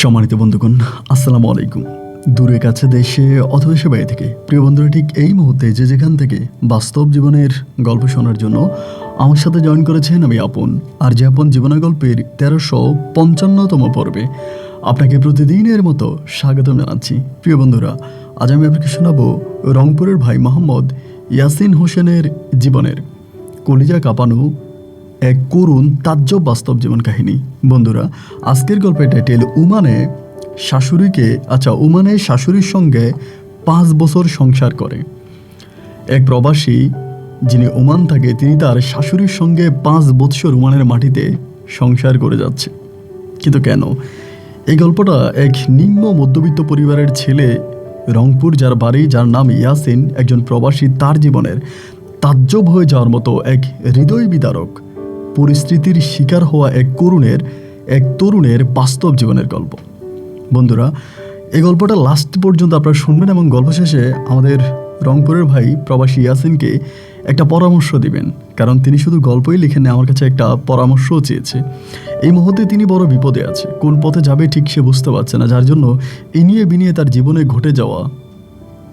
সম্মানিত বন্ধুগণ, আসসালামু আলাইকুম। দূরে কাছে দেশে অথবা সে বাইরে থেকে প্রিয় বন্ধুরা, ঠিক এই মুহূর্তে যে যেখান থেকে বাস্তব জীবনের গল্প শোনার জন্য আমার সাথে জয়েন করেছেন, আমি আপন। আর যে আপন জীবনের গল্পের 1355তম পর্বে আপনাকে প্রতিদিনের মতো স্বাগতম জানাচ্ছি। প্রিয় বন্ধুরা, আজ আমি আপনাকে শোনাবো রংপুরের ভাই মোহাম্মদ ইয়াসিন হোসেনের জীবনের কলিজা কাঁপানো এক করুণ তাজ্জব বাস্তব জীবন কাহিনী। বন্ধুরা, আজকের গল্পের টাইটেল ওমানে শাশুড়ির সঙ্গে 5 বছর সংসার করে। এক প্রবাসী যিনি ওমান থাকে, তিনি তার শাশুড়ির সঙ্গে 5 বৎসর ওমানের মাটিতে সংসার করে যাচ্ছে। কিন্তু কেন? এই গল্পটা এক নিম্ন মধ্যবিত্ত পরিবারের ছেলে রংপুর, যার বাড়ি, যার নাম ইয়াসিন, একজন প্রবাসী, তার জীবনের তাজ্জব হয়ে যাওয়ার মতো এক হৃদয় বিদারক পরিস্থিতির শিকার হওয়া এক তরুণের বাস্তব জীবনের গল্প। বন্ধুরা, এই গল্পটা লাস্ট পর্যন্ত আপনারা শুনবেন এবং গল্প শেষে আমাদের রংপুরের ভাই প্রবাসী ইয়াসিনকে একটা পরামর্শ দিবেন, কারণ তিনি শুধু গল্পই লিখেন, আমার কাছে একটা পরামর্শও চেয়েছে। এই মুহূর্তে তিনি বড় বিপদে আছে, কোন পথে যাবে ঠিক সে বুঝতে পারছে না, যার জন্য ইনিয়ে বিনিয়ে তার জীবনে ঘটে যাওয়া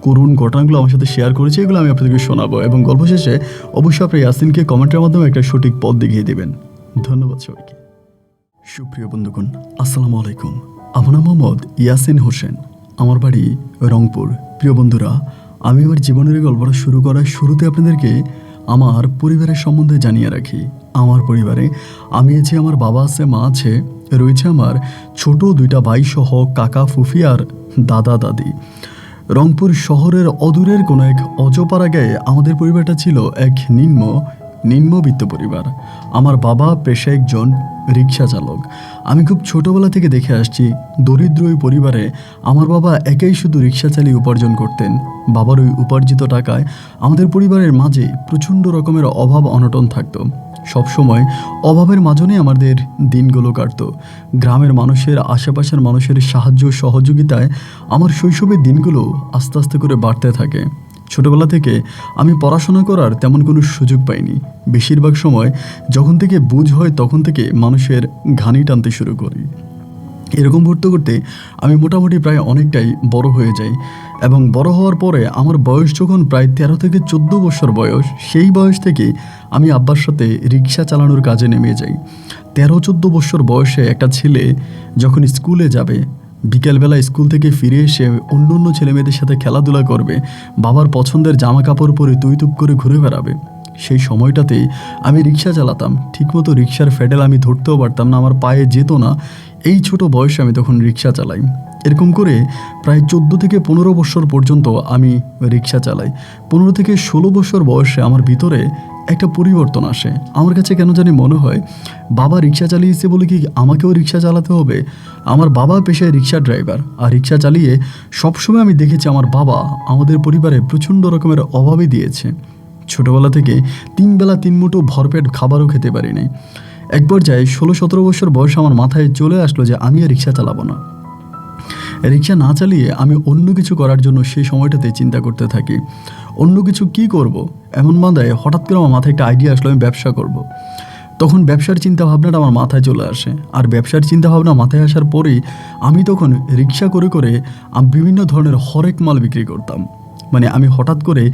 করুণ ঘটনাগুলো আমার সাথে শেয়ার করেছে। এগুলো আমি আপনাদেরকে শোনাবো এবং গল্প শেষে অবশ্যই আপনি ইয়াসিনকে কমেন্টের মাধ্যমে একটা সঠিক পথ দেখিয়ে দেবেন। ধন্যবাদ সবাইকে। সুপ্রিয় বন্ধুগণ, আসসালামু আলাইকুম। আমার নাম মোহাম্মদ ইয়াসিন হোসেন, আমার বাড়ি রংপুর। প্রিয় বন্ধুরা, আমি আমার জীবনের গল্পটা শুরু করার শুরুতে আপনাদেরকে আমার পরিবারের সম্বন্ধে জানিয়ে রাখি। আমার পরিবারে আমি আছি, আমার বাবা আছে, মা আছে, রয়েছে আমার ছোট 2টা ভাই সহ কাকা, ফুফি আর দাদা দাদি। রংপুর শহরের অদূরের কোনো এক অজপাড়া গায়ে আমাদের পরিবারটা ছিল এক নিম্নবিত্ত পরিবার। আমার বাবা পেশায় একজন রিক্সা চালক। আমি খুব ছোটবেলা থেকে দেখে আসছি, দরিদ্র ওই পরিবারে আমার বাবা একাই শুধু রিক্সা চালিয়ে উপার্জন করতেন। বাবার ওই উপার্জিত টাকায় আমাদের পরিবারের মাঝে প্রচণ্ড রকমের অভাব অনটন থাকতো। সবসময় অভাবের মাঝনে আমাদের দিনগুলো কাটতো। গ্রামের মানুষের, আশেপাশের মানুষের সাহায্য সহযোগিতায় আমার শৈশবের দিনগুলো আস্তে আস্তে করে বাড়তে থাকে। ছোটবেলা থেকে আমি পড়াশোনা করার তেমন কোনো সুযোগ পাইনি। বেশিরভাগ সময় যখন থেকে বুঝ হয় তখন থেকে মানুষের ঘানি টানতে শুরু করি। এরকম করতে করতে আমি মোটামুটি প্রায় অনেকটাই বড় হয়ে যাই এবং বড় হওয়ার পরে আমার বয়স যখন প্রায় 13 থেকে 14 বছর বয়স, সেই বয়স থেকে আমি আব্বার সাথে রিক্সা চালানোর কাজে নেমে যাই। 13-14 বছর বয়সে একটা ছেলে যখন স্কুলে যাবে, বিকেলবেলা স্কুল থেকে ফিরে এসে অন্য ছেলেমেয়েদের সাথে খেলাধুলা করবে, বাবার পছন্দের জামা কাপড় পরে তুইতুপ করে ঘুরে বেড়াবে, সেই সময়টাতেই আমি রিক্সা চালাতাম। ঠিকমতো রিক্সার ফেডেল আমি ধরতেও পারতাম না, আমার পায়ে যেত না। এই ছোট বয়সে আমি তখন রিক্সা চালাই। এরকম করে প্রায় 14 থেকে 15 বছর পর্যন্ত আমি রিক্সা চালাই। 15 থেকে 16 বছর বয়সে আমার ভিতরে একটা পরিবর্তন আসে। আমার কাছে কেন জানি মনে হয়, বাবা রিক্সা চালিয়েছে বলে কি আমাকেও রিক্সা চালাতে হবে? আমার বাবা পেশায় রিক্সা ড্রাইভার, আর রিক্সা চালিয়ে সবসময় আমি দেখেছি আমার বাবা আমাদের পরিবারে প্রচণ্ড রকমের অভাবই দিয়েছে। ছোটোবেলা থেকে 3 বেলা 3 মুঠো ভরপেট খাবারও খেতে পারি নাই। এক পর্যায়ে 16-17 বছর বয়স আমার মাথায় চলে আসলো যে আমি আর রিক্সা চালাবো না। রিক্সা না চালিয়ে আমি অন্য কিছু করার জন্য সেই সময়টাতে চিন্তা করতে থাকি। অন্য কিছু কি করব? এমন মাথায় হঠাৎ করে আমার মাথায় একটা আইডিয়া আসলো, আমি ব্যবসা করব। তখন ব্যবসার চিন্তা ভাবনাটা আমার মাথায় চলে আসে। আর ব্যবসার চিন্তা ভাবনা মাথায় আসার পরেই আমি তখন রিক্সা করে করে বিভিন্ন ধরনের হরেক মাল বিক্রি করতাম। মানে আমি হঠাৎ করে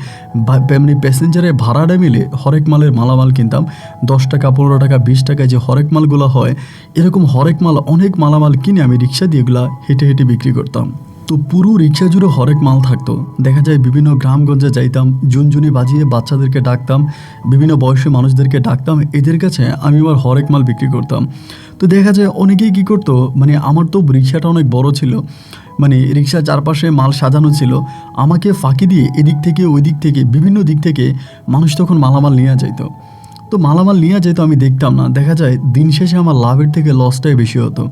প্যাসেঞ্জারের ভাড়াটা মিলে হরেক মালের মালামাল কিনতাম। 10 টাকা, 15 টাকা, 20 টাকায় যে হরেক মালগুলো হয়, এরকম হরেক মাল, অনেক মালামাল কিনে আমি রিক্সা দিয়ে এগুলা হেঁটে হেঁটে বিক্রি করতাম। তো পুরো রিক্সা জুড়ে হরেক মাল থাকতো। দেখা যায় বিভিন্ন গ্রামগঞ্জে যাইতাম, ঝুনঝুনি বাজিয়ে বাচ্চাদেরকে ডাকতাম, বিভিন্ন বয়সী মানুষদেরকে ডাকতাম, এদের কাছে আমি আমার হরেক মাল বিক্রি করতাম। তো দেখা যায় অনেকেই কী করতো, মানে আমার তো রিক্সাটা অনেক বড় ছিল, মানে রিক্সার চারপাশে মাল সাজানো ছিল, আমাকে ফাঁকি দিয়ে এদিক থেকে ওই দিক থেকে বিভিন্ন দিক থেকে মানুষ তখন মালামাল নিয়ে যাইতো। তো মালামাল নিয়ে যেত, আমি দেখতাম না। দেখা যায় দিন শেষে আমার লাভের থেকে লসটাই বেশি হতো।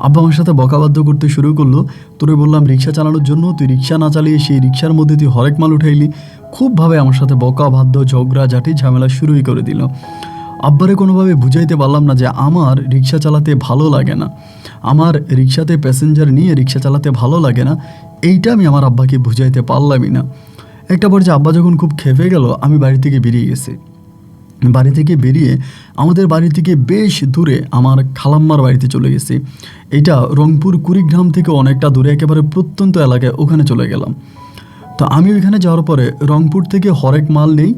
আব্বা আমার সাথে বকাবাধ্য করতে শুরু করলো, তোরে বললাম রিক্সা চালানোর জন্য, তুই রিক্সা না চালিয়ে সেই রিক্সার মধ্যে তুই হরেক মাল উঠাইলি। খুবভাবে আমার সাথে বকাবাধ্য, ঝগড়াঝাটি, ঝামেলা শুরুই করে দিল। আব্বারে কোনোভাবে বুঝাইতে পারলাম না যে আমার রিক্সা চালাতে ভালো লাগে না, আমার রিক্সাতে প্যাসেঞ্জার নিয়ে রিক্সা চালাতে ভালো লাগে না। এইটা আমি আমার আব্বাকে বুঝাইতে পারলামই না। একটা পর্যায়ে আব্বা যখন খুব খেপে গেল, আমি বাড়ি থেকে বেরিয়ে গেছি। বাড়ি থেকে বেরিয়ে আমাদের বাড়ি থেকে বেশ দূরে আমার খালাম্মার বাড়িতে চলে গেছি। এটা রংপুর কুড়িগ্রাম থেকে অনেকটা দূরে, একেবারে প্রত্যন্ত এলাকায়, ওখানে চলে গেলাম। তো আমি ওইখানে যাওয়ার পরে রংপুর থেকে হরেক মাল নেই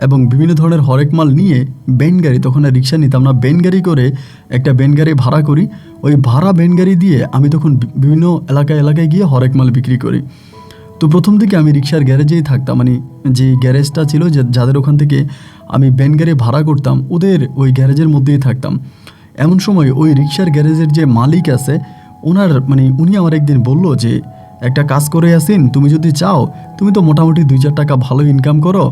এবং বিভিন্ন ধরনের হরেক মাল নিয়ে বেন গাড়ি, তখন আর রিক্সা নিতাম না, বেন গাড়ি করে একটা বেন গাড়ি ভাড়া করি। ওই ভাড়া বেন গাড়ি দিয়ে আমি তখন বিভিন্ন এলাকায় গিয়ে হরেক মাল বিক্রি করি। তো প্রথম থেকে আমি রিক্সার গ্যারেজেই থাকতাম, মানে যে গ্যারেজটা ছিল যাদের ওখান থেকে আমি বেন গাড়ি ভাড়া করতাম ওদের ওই গ্যারেজের মধ্যেই থাকতাম। এমন সময় ওই রিক্সার গ্যারেজের যে মালিক আছে ওনার উনি আমার একদিন বলল যে, একটা কাজ করে আসিন, তুমি যদি চাও, তুমি তো মোটামুটি 2-4 টাকা ভালো ইনকাম করো,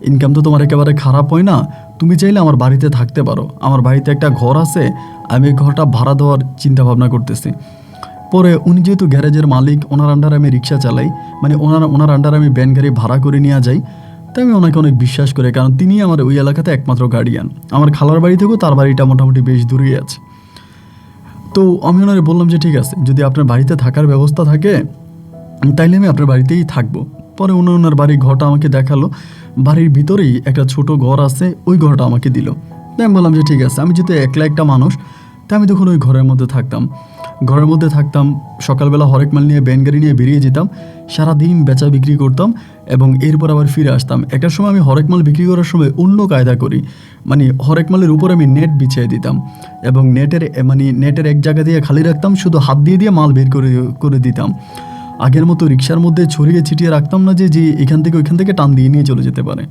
ইনকাম তো তোমার একেবারে খারাপ হয় না, তুমি চাইলে আমার বাড়িতে থাকতে পারো, আমার বাড়িতে একটা ঘর আছে, আমি এই ঘরটা ভাড়া দেওয়ার চিন্তা ভাবনা করতেছি। পরে উনি যেহেতু গ্যারেজের মালিক, ওনার আন্ডারে আমি রিক্সা চালাই, ওনার আন্ডারে আমি ভ্যান গাড়ি ভাড়া করে নিয়ে যাই, তাই আমি ওনাকে অনেক বিশ্বাস করি, কারণ তিনি আমার ওই এলাকাতে একমাত্র গার্ডিয়ান। আমার খালার বাড়ি থেকেও তার বাড়িটা মোটামুটি বেশ দূরেই আছে। তো আমি ওনারে বললাম যে ঠিক আছে, যদি আপনার বাড়িতে থাকার ব্যবস্থা থাকে তাইলে আমি আপনার বাড়িতেই থাকবো। পরে ওনার বাড়ির ঘরটা আমাকে দেখালো, বাড়ির ভিতরেই একটা ছোট ঘর আছে, ওই ঘরটা আমাকে দিল। তাই আমি বললাম যে ঠিক আছে, আমি যেহেতু একলা একটা মানুষ, তাই আমি তখন ওই ঘরের মধ্যে থাকতাম। সকালবেলা হরেক মাল নিয়ে ভ্যান গাড়ি নিয়ে বেরিয়ে যেতাম, সারাদিন বেচা বিক্রি করতাম এবং এরপর আবার ফিরে আসতাম। একটা সময় আমি হরেক মাল বিক্রি করার সময় অন্য কায়দা করি, হরেক মালের উপর আমি নেট বিছিয়ে দিতাম এবং নেটের এক জায়গা দিয়ে খালি রাখতাম, শুধু হাত দিয়ে মাল বের করে দিতাম। আগের মতো রিক্সার মধ্যে ছড়িয়ে ছিটিয়ে রাখতাম না যে এখান থেকে টান দিয়ে নিয়ে চলে যেতে পারে।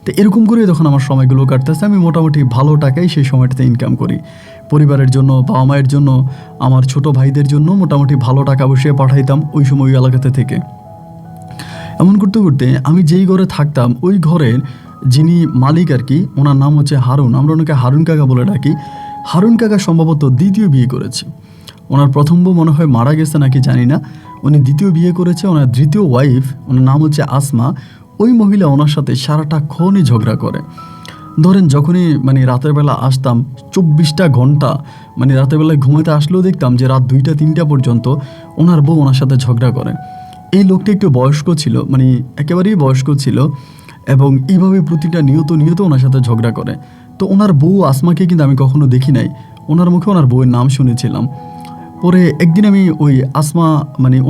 তো এরকম করে তখন আমার সময়গুলো কাটতেছে, আমি মোটামুটি ভালো টাকাই সেই সময়টাতে ইনকাম করি। পরিবারের জন্য, বাবা মায়ের জন্য, আমার ছোট ভাইদের জন্য মোটামুটি ভালো টাকা বসিয়ে পাঠাইতাম ওই সময় ওই এলাকাতে থেকে। এমন করতে করতে আমি যেই ঘরে থাকতাম ওই ঘরের যিনি মালিক আর কি, ওনার নাম হচ্ছে হারুন, আমরা ওনাকে হারুন কাকা বলে ডাকি। হারুন কাকা সম্ভবত দ্বিতীয় বিয়ে করেছে। ওনার প্রথম বউ মনে হয় মারা গেছে নাকি জানি না, উনি দ্বিতীয় বিয়ে করেছে। ওনার দ্বিতীয় ওয়াইফ, ওনার নাম হচ্ছে আসমা। ওই মহিলা ওনার সাথে সারাটা ক্ষণই ঝগড়া করে। ধরেন যখনই রাতের বেলা আসতাম, 24টা ঘন্টা রাতের বেলায় ঘুমাতে আসলেও দেখতাম যে রাত 2টা-3টা পর্যন্ত ওনার বউ ওনার সাথে ঝগড়া করে। এই লোকটা একটু বয়স্ক ছিল, একেবারেই বয়স্ক ছিল এবং এইভাবে প্রতিটা নিয়ত ওনার সাথে ঝগড়া করে। তো ওনার বউ আসমাকে কিন্তু আমি কখনো দেখি নাই, ওনার মুখে ওনার বউয়ের নাম শুনেছিলাম। পরে একদিন আমি ওই আসমা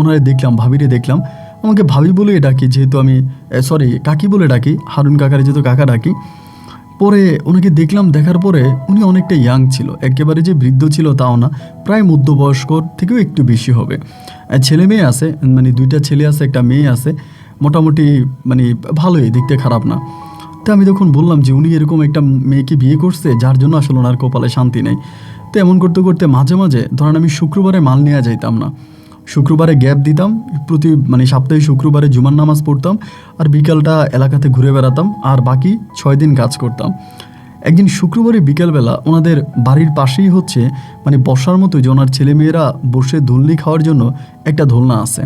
ওনারে দেখলাম, ভাবিরে দেখলাম, আমাকে ভাবি বলে ডাকি, যেহেতু আমি কাকি বলে ডাকি, হারুন কাকারে যেহেতু কাকা ডাকি। পরে ওনাকে দেখলাম, দেখার পরে উনি অনেকটা ইয়াং ছিল, একেবারে যে বৃদ্ধ ছিল তাও না, প্রায় মধ্যবয়স্কর থেকেও একটু বেশি হবে। ছেলে মেয়ে আছে, 2টা ছেলে আছে, একটা মেয়ে আছে, মোটামুটি ভালোই, দেখতে খারাপ না। তো আমি তখন বললাম যে উনি এরকম একটা মেয়েকে বিয়ে করছে যার জন্য আসলে ওনার কপালে শান্তি নেই। তো এমন করতে করতে মাঝে মাঝে ধরেন আমি শুক্রবারে মাল নেওয়া যাইতাম না, শুক্রবারে গ্যাপ দিতাম, প্রতি সপ্তাহে শুক্রবারে জুমার নামাজ পড়তাম আর বিকালটা এলাকাতে ঘুরে বেড়াতাম আর বাকি 6 দিন কাজ করতাম। একদিন শুক্রবারে বিকালবেলা ওনাদের বাড়ির পাশেই হচ্ছে বসার মতো যে ওনার ছেলেমেয়েরা বসে দোলনি খাওয়ার জন্য একটা দোলনা আছে।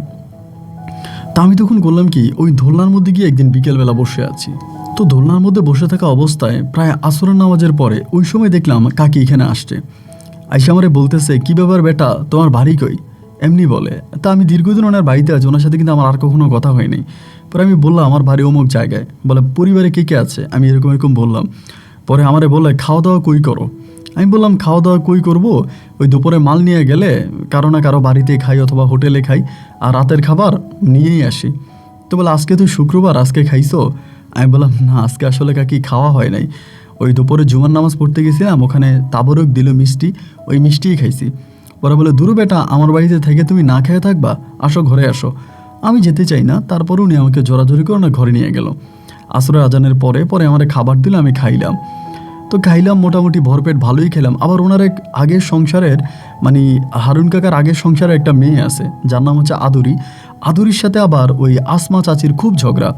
তা আমি তখন বললাম কি, ওই দোলনার মধ্যে গিয়ে একদিন বিকেলবেলা বসে আছি। তো দোলনার মধ্যে বসে থাকা অবস্থায় প্রায় আসরের নামাজের পরে ওই সময় দেখলাম কাকি এখানে আসছে। আইসা আমারে বলতেছে, কি ব্যাপার বেটা, তোমার বাড়ি কই? এমনি বলে। তা আমি দীর্ঘদিন ওনার বাড়িতে আছি, ওনার সাথে কিন্তু আমার আর কখনো কথা হয়নি। পরে আমি বললাম আমার বাড়ি অমুক জায়গায়। বলে পরিবারে কে কে আছে? আমি এরকম বললাম। পরে আমারে বলে খাওয়া দাওয়া কই করো? আমি বললাম খাওয়া দাওয়া কই করবো, ওই দুপুরে মাল নিয়ে গেলে কারো না কারো বাড়িতে খাই অথবা হোটেলে খাই, আর রাতের খাবার নিয়েই আসি। তো বলে আজকে তুই শুক্রবার, আজকে খাইছো? আমি বললাম না, আজকে আসলে কাকি খাওয়া হয় নাই, ওই দুপুরে জুমার নামাজ পড়তে গেছিলাম, ওখানে তাবরক দিল মিষ্টি, ওই মিষ্টিই খাইছি। পরে বলে দূর বেটা, আমার বাড়িতে থেকে তুমি না খেয়ে থাকবা, আসো ঘরে আসো। আমি যেতে চাই না, তারপরে উনি আমাকে জোরাজোরি করে না ঘরে নিয়ে গেল। আসরের আজানের পরে আমার খাবার দিল, আমি খাইলাম। তো খাইলাম, মোটামুটি ভরপেট ভালোই খেলাম। আবার ওনার এক আগের সংসারের হারুন কাকার আগের সংসারে একটা মেয়ে আছে যার নাম হচ্ছে আদুরি। আদুরির সাথে আবার ওই আসমা চাচির খুব ঝগড়া।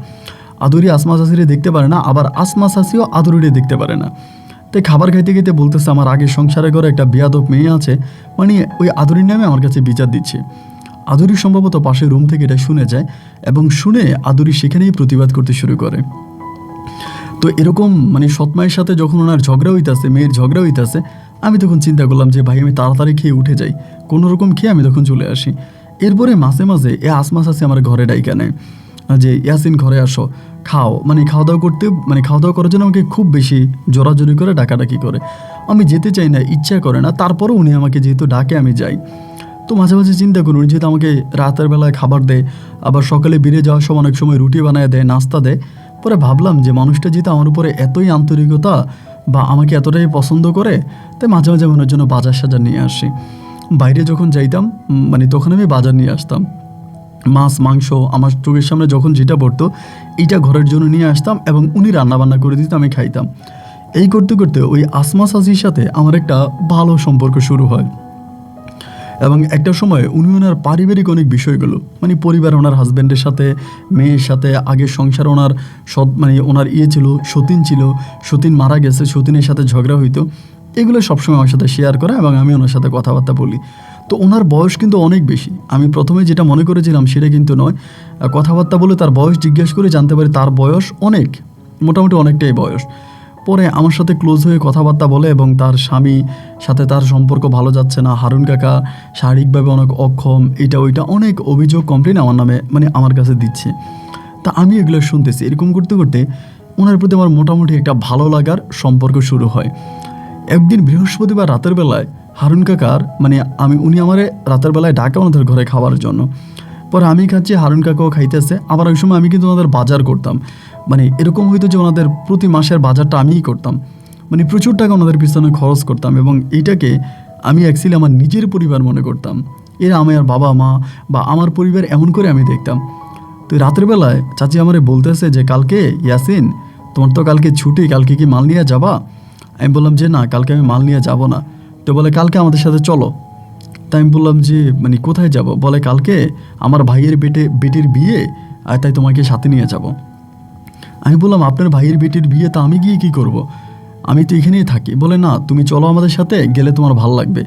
আদুরি আসমা চাচিরে দেখতে পারে না, আবার আসমা চাচিও আদুরিরে দেখতে পারে না। তাই খাবার খাইতে খাইতে বলতেছে আমার আগের সংসারে ঘরে একটা বেয়াদব মেয়ে আছে, ওই আদুরির নামে আমার কাছে বিচার দিচ্ছে। আদুরি সম্ভবত পাশের রুম থেকে এটা শুনে যায় এবং শুনে আদুরি সেখানেই প্রতিবাদ করতে শুরু করে। তো এরকম সৎমায়ের সাথে যখন ওনার ঝগড়া হইতেছে, মেয়ের ঝগড়া হইতেছে, আমি তখন চিন্তা করলাম যে ভাই আমি তাড়াতাড়ি খেয়ে উঠে যাই, কোনো রকম খেয়ে আমি তখন চলে আসি। এরপরে মাঝে মাঝে এ আসমা চাচি আমার ঘরে ডাইকা নেয় যে ইয়াসিন ঘরে আসো, খাও, মানে খাওয়া দাওয়া করতে, মানে খাওয়া দাওয়া করার জন্য আমাকে খুব বেশি জোরাজোরি করে ডাকাডাকি করে। আমি যেতে চাই না, ইচ্ছা করে না, তারপরেও উনি আমাকে যেহেতু ডাকে আমি যাই। তো মাঝে মাঝে চিন্তা করুন, যেহেতু আমাকে রাতের বেলায় খাবার দেয়, আবার সকালে বেরিয়ে যাওয়ার সময় অনেক সময় রুটি বানায় দেয়, নাস্তা দেয়। পরে ভাবলাম যে মানুষটা যেহেতু আমার উপরে এতই আন্তরিকতা বা আমাকে এতটাই পছন্দ করে, তাই মাঝে মাঝে মনের জন্য বাজার সাজার নিয়ে আসি। বাইরে যখন যাইতাম মানে তখন আমি বাজার নিয়ে আসতাম, মাছ মাংস আমার চোখের সামনে যখন যেটা পড়তো এইটা ঘরের জন্য নিয়ে আসতাম এবং উনি রান্নাবান্না করে দিতে আমি খাইতাম। এই করতে করতে ওই আসমা চাচির সাথে আমার একটা ভালো সম্পর্ক শুরু হয়। এবং একটা সময় উনি ওনার পারিবারিক অনেক বিষয়গুলো, মানে পরিবার, ওনার হাজব্যান্ডের সাথে, মেয়ের সাথে, আগের সংসার ওনার মানে ওনার ছিল, সতীন ছিল, সতীন মারা গেছে, সতীনের সাথে ঝগড়া হইতো, এগুলো সবসময় আমার সাথে শেয়ার করা এবং আমি ওনার সাথে কথাবার্তা বলি। তো ওনার বয়স কিন্তু অনেক বেশি, আমি প্রথমে যেটা মনে করেছিলাম সেটা কিন্তু নয়। কথাবার্তা বলে তার বয়স জিজ্ঞেস করে জানতে পারি তার বয়স অনেক, মোটামুটি অনেকটাই বয়স। পরে আমার সাথে ক্লোজ হয়ে কথাবার্তা বলে এবং তার স্বামী সাথে তার সম্পর্ক ভালো যাচ্ছে না, হারুন কাকা শারীরিকভাবে অনেক অক্ষম, এটা ওইটা অনেক অভিযোগ কমপ্লেন আমার নামে মানে আমার কাছে দিচ্ছে। তা আমি এগুলো শুনতেছি। এরকম করতে করতে ওনার প্রতি আমার মোটামুটি একটা ভালো লাগার সম্পর্ক শুরু হয়। একদিন বৃহস্পতিবার রাতের বেলায় হারুন কাকার মানে উনি আমারে রাতের বেলায় ডাকে ওনাদের ঘরে খাওয়ার জন্য। পরে আমি খাচ্ছি, হারুন কাকাও খাইতেছে। আবার ওই সময় আমি কিন্তু ওনাদের বাজার করতাম, মানে এরকম হইতো যে ওনাদের প্রতি মাসের বাজারটা আমিই করতাম, মানে প্রচুর টাকা ওনাদের পিছনে খরচ করতাম এবং এইটাকে আমি অ্যাকচুয়ালি আমার নিজের পরিবার মনে করতাম। এরা আমার বাবা মা বা আমার পরিবার এমন করে আমি দেখতাম। তো রাতের বেলায় চাচি আমারে বলতেছে যে কালকে ইয়াসিন তোমার তো কালকে ছুটি, কালকে কি মাল নিয়ে যাবা? আমি বললাম যে না, কালকে আমি মাল নিয়ে যাব না। তো বলে কালকে আমাদের সাথে চলো। তাই আমি বললাম যে মানে কোথায় যাব? বলে কালকে আমার ভাইয়ের বেটির বিয়ে, আর তাই তোমাকে সাথে নিয়ে যাব। আমি বললাম আপনার ভাইয়ের বেটির বিয়ে, তা আমি গিয়ে কী করব? আমি তো এখানেই থাকি। বলে না, তুমি চলো আমাদের সাথে, গেলে তোমার ভাল লাগবে।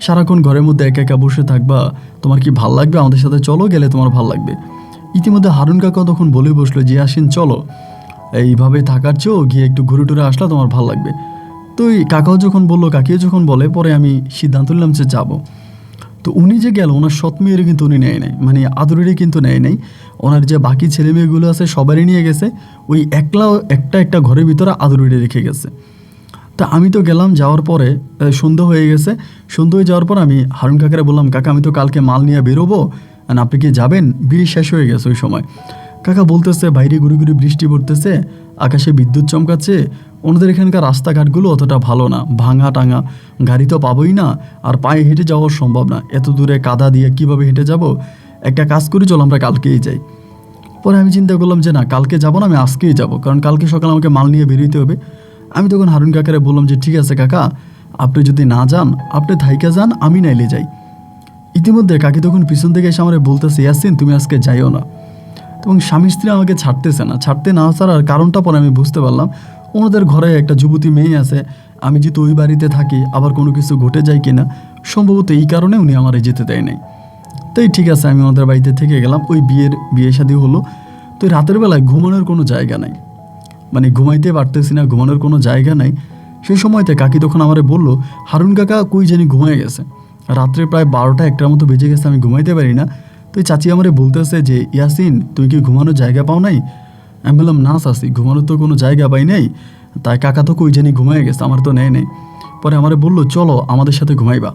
সারাক্ষণ ঘরের মধ্যে একা একা বসে থাকবা, তোমার কি ভাল লাগবে? আমাদের সাথে চলো, গেলে তোমার ভাল লাগবে। ইতিমধ্যে হারুন কাকা তখন বলে বসলো যে আসেন চলো, এইভাবে থাকার চেয়েও গিয়ে একটু ঘুরে টুরে আসলে তোমার ভাল লাগবে। তো এই কাকাও যখন বললো, কাকিও যখন বলে, পরে আমি সিদ্ধান্ত নিলাম যে যাবো। তো উনি যে গেল, ওনার সৎ মেয়েরও কিন্তু উনি নেয় নাই, মানে আদরেরই কিন্তু নেয় নাই। ওনার যে বাকি ছেলে মেয়েগুলো আছে সবারই নিয়ে গেছে, ওই একটা ঘরের ভিতরে আদরেরই রেখে গেছে। তা আমি তো গেলাম, যাওয়ার পরে সন্ধ্যা হয়ে গেছে। সন্ধ্যা হয়ে যাওয়ার পর আমি হারুন কাকারে বললাম, কাকা আমি তো কালকে মাল নিয়ে বেরোবো, আর আপনি কি যাবেন? বিয়ে শেষ হয়ে গেছে ওই সময়। কাকা বলতেছে বাইরে গুড়ি গুড়ি বৃষ্টি পড়তেছে, আকাশে বিদ্যুৎ চমকাচ্ছে, ওনাদের এখানকার রাস্তাঘাটগুলো অতটা ভালো না, ভাঙা টাঙা, গাড়ি তো পাবোই না, আর পায়ে হেঁটে যাওয়া সম্ভব না, এত দূরে কাদা দিয়ে কীভাবে হেঁটে যাব? একটা কাজ করি, চলো আমরা কালকেই যাই। পরে আমি চিন্তা করলাম যে না, কালকে যাবো না, আমি আজকেই যাব, কারণ কালকে সকালে আমাকে মাল নিয়ে বেরোতে হবে। আমি তখন হারুন কাকারে বললাম যে ঠিক আছে কাকা, আপনি যদি না যান আপনি থাইকা যান, আমি নাইলে যাই। ইতিমধ্যে কাকি তখন পিছন থেকে এসে আমার বলতেছে, ইয়াসিন তুমি আজকে যাইও না। এবং স্বামী স্ত্রী আমাকে ছাড়তেছে না, ছাড়তে না ছাড়ার কারণটা পরে আমি বুঝতে পারলাম, ওনাদের ঘরে একটা যুবতী মেয়ে আছে, আমি যেহেতু ওই বাড়িতে থাকি, আবার কোনো কিছু ঘটে যায় কিনা, সম্ভবত এই কারণে উনি আমারে যেতে দেয় নাই। তাই ঠিক আছে, আমি ওনাদের বাড়িতে থেকে গেলাম। ওই বিয়ে শাদী হলো। তো রাতের বেলায় ঘুমানোর কোনো জায়গা নাই, মানে ঘুমাইতে পারতেছি না, ঘুমানোর কোনো জায়গা নাই। সেই সময়তে কাকি তখন আমারে বলল, হারুন কাকা কই জানি ঘুমায় গেছে, রাত্রে প্রায় 12টা-1টার মতো বেজে গেছে, আমি ঘুমাইতে পারি না। তো চাচি আমারে বলতেছে যে ইয়াসিন তুই কি ঘুমানোর জায়গা পাও নাই? আমি বললাম না চাচি, ঘুমানোর তো কোনো জায়গা পাই নাই, তাই কাকা তো কই জানি ঘুমায় গেছে, আমার তো নেয় নেই। পরে আমারে বললো চলো আমাদের সাথে ঘুমাইবা।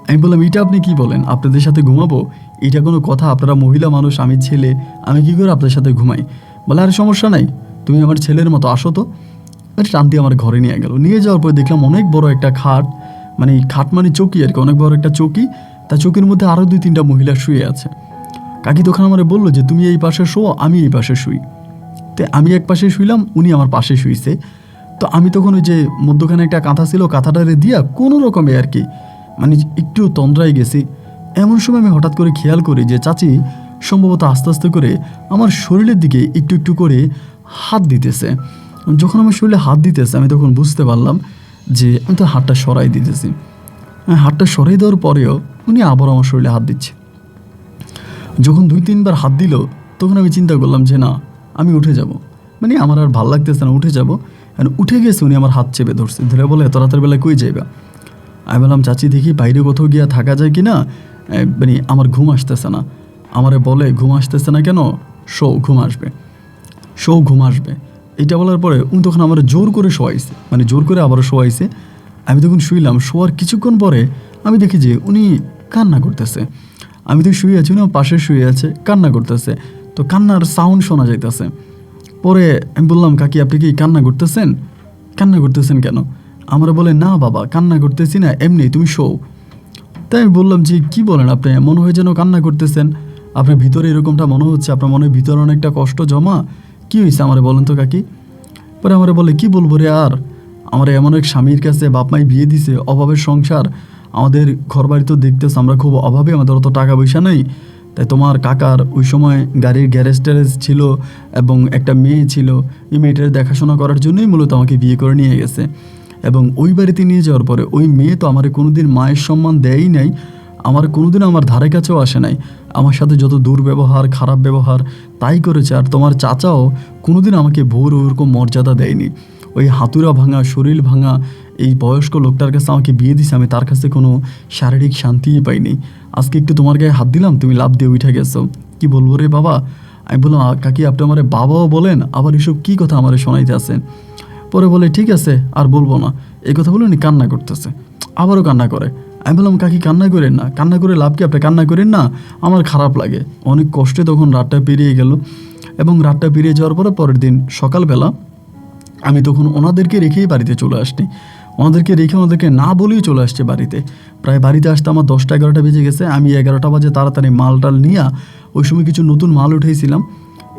আমি বললাম এটা আপনি কি বলেন, আপনাদের সাথে ঘুমাবো? এটা কোনো কথা? আপনারা মহিলা মানুষ, আমি ছেলে, আমি কি করে আপনাদের সাথে ঘুমাই? বলে আরে সমস্যা নাই, তুমি আমার ছেলের মতো আসো তো। টান দিয়ে আমার ঘরে নিয়ে গেল। নিয়ে যাওয়ার পর দেখলাম অনেক বড় একটা খাট, মানে খাট মানে চৌকি আর কি, অনেক বড় একটা চৌকি, তা চৌকির মধ্যে আরও 2-3টা মহিলা শুয়ে আছে। কাকি তখন আমার বললো যে তুমি এই পাশে শো, আমি এই পাশে শুই। তো আমি এক পাশে শুইলাম, উনি আমার পাশে শুইছে। তো আমি তখন ওই যে মধ্যখানে একটা কাঁথা ছিল, কাঁথাটারে দিয়া কোনো রকমে আর কি মানে একটু তন্দ্রায় গেছি। এমন সময় আমি হঠাৎ করে খেয়াল করি যে চাচি সম্ভবত আস্তে আস্তে করে আমার শরীরের দিকে একটু একটু করে হাত দিতেছে। যখন আমার শরীরে হাত দিতেছে আমি তখন বুঝতে পারলাম যে আমি তো হাতটা সরাই দিতেছি। হাতটা সরাই দেওয়ার পরেও উনি আবার আমার শরীরে হাত দিচ্ছে। যখন 2-3বার হাত দিল তখন আমি চিন্তা করলাম যে না, আমি উঠে যাব, মানে আমার আর ভাল লাগতেছে না, উঠে যাব। উঠে গেছে, উনি আমার হাত চেপে ধরছে, ধরে বলে এত রাতের বেলায় কই যাইবা? আমি বললাম চাচি দেখি বাইরে কোথাও গিয়া থাকা যায় কি না, মানে আমার ঘুম আসতেছে না। আমারে বলে ঘুম আসতেছে না কেন? ঘুম আসবে, ঘুম আসবে। এটা বলার পরে উনি তখন আমার জোর করে শোয়াইছে, মানে জোর করে আবারও শোয়াইছে। আমি তখন শুইলাম, শোয়ার কিছুক্ষণ পরে আমি দেখি যে উনি কান্না করতেছে। আমি তো শুয়ে আছি, উনি আমার পাশে শুয়ে আছে, কান্না করতেছে। তো কান্নার সাউন্ড শোনা যাইতেছে। পরে আমি বললাম, কাকি আপনি কি কান্না করতেছেন? কান্না করতেছেন কেন? আমরা বলে, না বাবা কান্না করতেছি না, এমনি তুমি শো। তাই আমি বললাম যে কী বলেন আপনি, মনে হয় যেন কান্না করতেছেন, আপনার ভিতরে এরকমটা মনে হচ্ছে, আপনার মনে ভিতরে অনেকটা কষ্ট জমা, কী হয়েছে আমারে বলেন তো কাকি। পরে আমারে বলে, কি বলবো রে আর, আমার এমন এক স্বামীর কাছে বাপ মাই বিয়ে দিছে, অভাবের সংসার, আমাদের ঘর বাড়ি তো দেখতেছ আমরা খুব অভাবে, আমাদের অত টাকা পয়সা নেই। তাই তোমার কাকার ওই সময় গাড়ির গ্যারেজ ট্যারেজ ছিল এবং একটা মেয়ে ছিল, এই মেয়েটার দেখাশোনা করার জন্যই মূলত আমাকে বিয়ে করে নিয়ে গেছে। এবং ওই বাড়িতে নিয়ে যাওয়ার পরে ওই মেয়ে তো আমার কোনোদিন মায়ের সম্মান দেয়ই নাই, আমার কোনোদিন আমার ধারে কাছেও আসে নাই, আমার সাথে যত দুর্ব্যবহার খারাপ ব্যবহার তাই করেছে। আর তোমার চাচাও কোনোদিন আমাকে ভোর ওরকম মর্যাদা দেয়নি। ওই হাতুড়া ভাঙা শরীর ভাঙা এই বয়স্ক লোকটার কাছে আমাকে বিয়ে দিছে, আমি তার কাছে কোনো শারীরিক শান্তিই পাইনি। আজকে একটু তোমার গায়ে হাত দিলাম, তুমি লাভ দিয়ে উঠে গেছো, কি বলবো রে বাবা। আমি বললাম, কাকি আপনি আমার বাবাও বলেন, আবার এসব কী কথা আমার শোনাইতে আছেন। পরে বলে, ঠিক আছে আর বলবো না, এই কথা বলে উনি কান্না করতেছে, আবারও কান্না করে। আমি বললাম, কাকি কান্না করেন না, কান্না করে লাভ কি, আপনি কান্না করেন না, আমার খারাপ লাগে। অনেক কষ্টে তখন রাতটা পেরিয়ে গেল। এবং রাতটা পেরিয়ে যাওয়ার পরে পরের দিন সকালবেলা আমি তখন ওনাদেরকে রেখেই বাড়িতে চলে আসছি। ওনাদেরকে রেখে ওনাদেরকে না বলেই চলে আসছে বাড়িতে। প্রায় বাড়িতে আসতে আমার 10টা-11টা বেজে গেছে। আমি 11টা বাজে তাড়াতাড়ি মাল টাল নিয়ে, ওই সময় কিছু নতুন মাল উঠেছিলাম,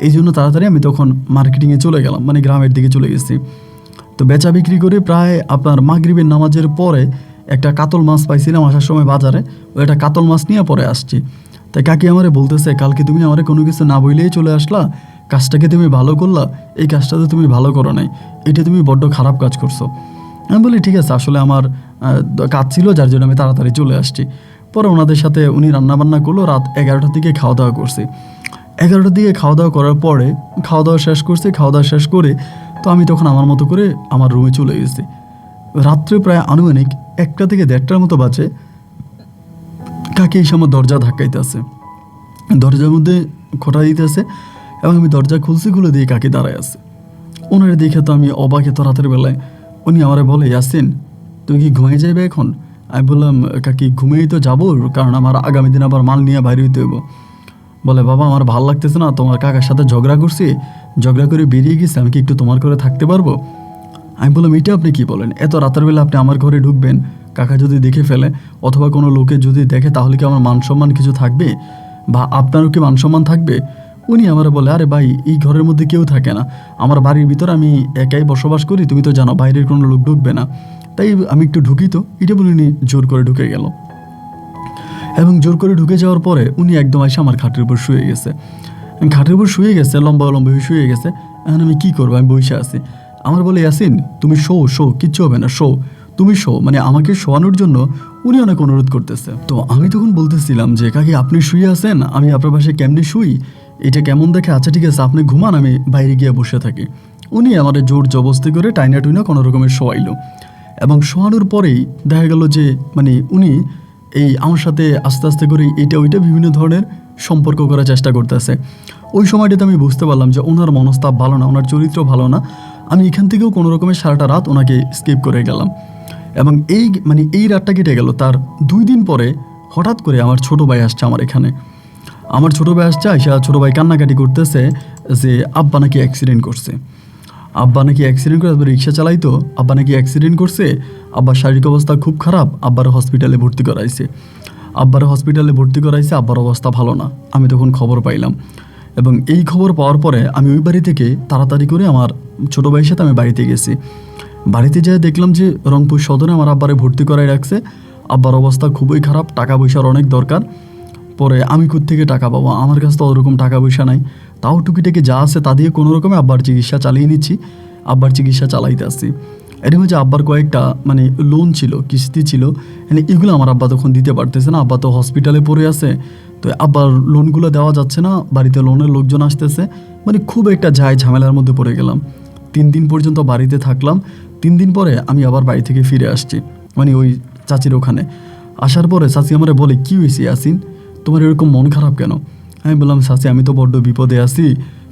এই জন্য তাড়াতাড়ি আমি তখন মার্কেটিংয়ে চলে গেলাম, মানে গ্রামের দিকে চলে গেছি। তো বেচা বিক্রি করে প্রায় আপনার মাগরিবের নামাজের পরে একটা কাতল মাছ পাইছিলাম আসার সময় বাজারে, ওই একটা কাতল মাছ নিয়ে পরে আসছি। তাই কাকি আমারে বলতেছে, কালকে তুমি আমারে কোনো কিছু না বইলেই চলে আসলা, কাজটাকে তুমি ভালো করলা, এই কাজটা তো তুমি ভালো করো নাই, এটা তুমি বড্ড খারাপ কাজ করছো। আমি বলি, ঠিক আছে, আসলে আমার কাজ ছিল যার জন্য আমি তাড়াতাড়ি চলে আসছি। পরে ওনাদের সাথে উনি রান্নাবান্না করলো, রাত 11টার দিকে খাওয়া দাওয়া করছি। 11টার দিকে খাওয়া দাওয়া করার পরে খাওয়া দাওয়া শেষ করছি, খাওয়া দাওয়া শেষ করে তো আমি তখন আমার মতো করে আমার রুমে চলে গেছি। রাত্রে প্রায় আনুমানিক 1টা থেকে 1:30টার মতো বাজে, কাকি এই সময় দরজা ধাক্কাইতেছে, দরজার মধ্যে খোঁটা দিতেছে এবং আমি দরজা খুলে দিয়ে কাকি দাঁড়ায় আছে। ওনারে দেখে তো আমি অবাক, এত রাতের বেলায়। উনি আমারে বলে, ইয়াসিন তুমি কি ঘুমিয়ে যাবে এখন? আমি বললাম, কাকি ঘুমিয়েই তো যাবো, কারণ আমার আগামী দিন আবার মাল নিয়ে বাইরে হইতে হইব। বলে, বাবা আমার ভাল লাগতেছে না, তোমার কাকার সাথে ঝগড়া করছি, ঝগড়া করে বেরিয়ে গেছে, আমি কি একটু তোমার করে থাকতে পারবো? আমি বললাম, এটা আপনি কি বলেন, এত রাতের বেলা আপনি আমার ঘরে ঢুকবেন, কাকা যদি দেখে ফেলে অথবা কোনো লোকে যদি দেখে তাহলে কি আমার মান সম্মান কিছু থাকবে, বা আপনারও কি মান সম্মান থাকবে? উনি আমার বলে, আরে ভাই এই ঘরের মধ্যে কেউ থাকে না, আমার বাড়ির ভিতর আমি একাই বসবাস করি, তুমি তো জানো বাইরের কোনো লোক ঢুকবে না, তাই আমি একটু ঢুকি তো। এটা বলে উনি জোর করে ঢুকে গেল। এবং জোর করে ঢুকে যাওয়ার পরে উনি একদম এসে আমার খাটের উপর শুয়ে গেছে। খাটের উপর শুয়ে গেছে, লম্বা লম্বা হয়ে শুয়ে গেছে। এখন আমি কী করবো, আমি বসে আছি। আমার বলে, ইয়াসিন তুমি শো, কিচ্ছু হবে না, তুমি শো, মানে আমাকে শোয়ানোর জন্য উনি অনেক অনুরোধ করতেছে। তো আমি তখন বলতেছিলাম যে, কাকি আপনি শুয়ে আছেন, আমি আপনার পাশে কেমনি শুই, এটা কেমন দেখে, আচ্ছা ঠিক আছে আপনি ঘুমান, আমি বাইরে গিয়ে বসে থাকি। উনি আমাদের জোর জবস্তি করে টাইনা টুইনা কোনো রকমের শোয়াইলো। এবং শোয়ানোর পরেই দেখা গেল যে মানে উনি এই আমার সাথে আস্তে আস্তে করে এটা ওইটা বিভিন্ন ধরনের সম্পর্ক করার চেষ্টা করতেছে। ওই সময়টাতে আমি বুঝতে পারলাম যে ওনার মনস্তাপ ভালো না, ওনার চরিত্র ভালো না। আমি এখান থেকেও কোনো রকমের সারাটা রাত ওনাকে স্কিপ করে গেলাম। এবং এই রাতটা কেটে গেল। তার 2 দিন পরে হঠাৎ করে আমার ছোটো ভাই আসছে আমার এখানে। আমার ছোটো ভাই আসছে, আইসা ছোটো ভাই কান্নাকাটি করতেছে যে আব্বা নাকি অ্যাক্সিডেন্ট করছে, রিক্সা চালাইতো, আব্বা নাকি অ্যাক্সিডেন্ট করছে, আব্বার শারীরিক অবস্থা খুব খারাপ, আব্বার হসপিটালে ভর্তি করাইছে, আব্বার অবস্থা ভালো না। আমি তখন খবর পাইলাম এবং এই খবর পাওয়ার পরে আমি ওই বাড়ি থেকে তাড়াতাড়ি করে আমার ছোটো ভাইয়ের সাথে আমি বাড়িতে গেছি। বাড়িতে যেয়ে দেখলাম যে রংপুর সদরে আমার আব্বারে ভর্তি করাই রাখছে। আব্বার অবস্থা খুবই খারাপ, টাকা পয়সার অনেক দরকার। পরে আমি কোত্থেকে টাকা পাবো, আমার কাছে তো ওরকম টাকা পয়সা নাই, তাও টুকিটাকি যা আছে তা দিয়ে কোনো রকমে আব্বার চিকিৎসা চালিয়ে নিচ্ছি, আব্বার চিকিৎসা চালাইতে আসছি। এর মধ্যে আব্বার কয়েকটা লোন ছিল, কিস্তি ছিল, এগুলো আমার আব্বা তখন দিতে পারতেছে না, আব্বা তো হসপিটালে পড়ে আছে। তো আব্বার লোনগুলো দেওয়া যাচ্ছে না, বাড়িতে লোনের লোকজন আসতেছে, খুব একটা ঝামেলার মধ্যে পড়ে গেলাম। 3 দিন পর্যন্ত বাড়িতে থাকলাম। 3 দিন পরে আমি আবার বাড়ি থেকে ফিরে আসছি, ওই চাচির ওখানে। আসার পরে চাচি আমারে বলে, কি হয়েছে ইয়াসিন, তোমার এরকম মন খারাপ কেন? আমি বললাম চাচি আমি তো বড্ড বিপদে আছি,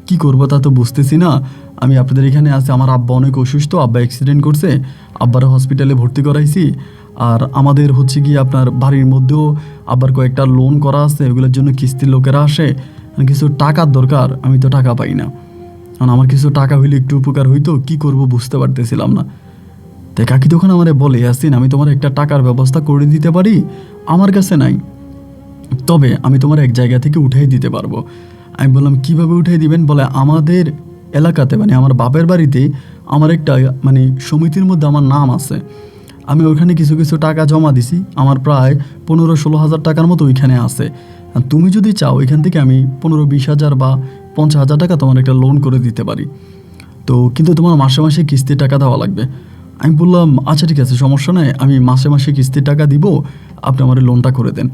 কি করবো তা তো বুঝতেছি না। আমি আপনাদের এখানে আছি, আমার আব্বা অনেক অসুস্থ, আব্বা অ্যাক্সিডেন্ট করছে, আব্বার হসপিটালে ভর্তি করাইছি। আর আমাদের হচ্ছে কি আপনার বাড়ির মধ্যেও আবার কয়েকটা লোন করা আছে, ওগুলোর জন্য কিস্তির লোকেরা আসে, কিছু টাকার দরকার, আমি তো টাকা পাই না। কারণ আমার কিছু টাকা হইলে একটু উপকার হইতো, কি করব বুঝতে পারতেছিলাম না। তাই কাকি তখন আমারে বলে, ইয়াসিন আমি তোমার একটা টাকার ব্যবস্থা করে দিতে পারি, আমার কাছে নাই, তবে আমি তোমার এক জায়গা থেকে উঠাই দিতে পারবো। আমি বললাম কীভাবে উঠাই দিবেন? বলে আমাদের এলাকাতে মানে আমার বাপের বাড়িতে আমার একটা মানে সমিতির মধ্যে আমার নাম আছে, আমি ওইখানে কিছু কিছু টাকা জমা দিছি, আমার প্রায় 15-16 হাজার টাকার মতো ওইখানে আছে। আর তুমি যদি চাও ওইখান থেকে আমি 15-20 হাজার বা 50 হাজার টাকা তোমার একটা লোন করে দিতে পারি, তো কিন্তু তোমার মাসে মাসে কিস্তির টাকা দেওয়া লাগবে। আমি বললাম আচ্ছা ঠিক আছে, সমস্যা নাই, আমি মাসে মাসে কিস্তির টাকা দিব, আপনি আমার লোনটা করে দেন।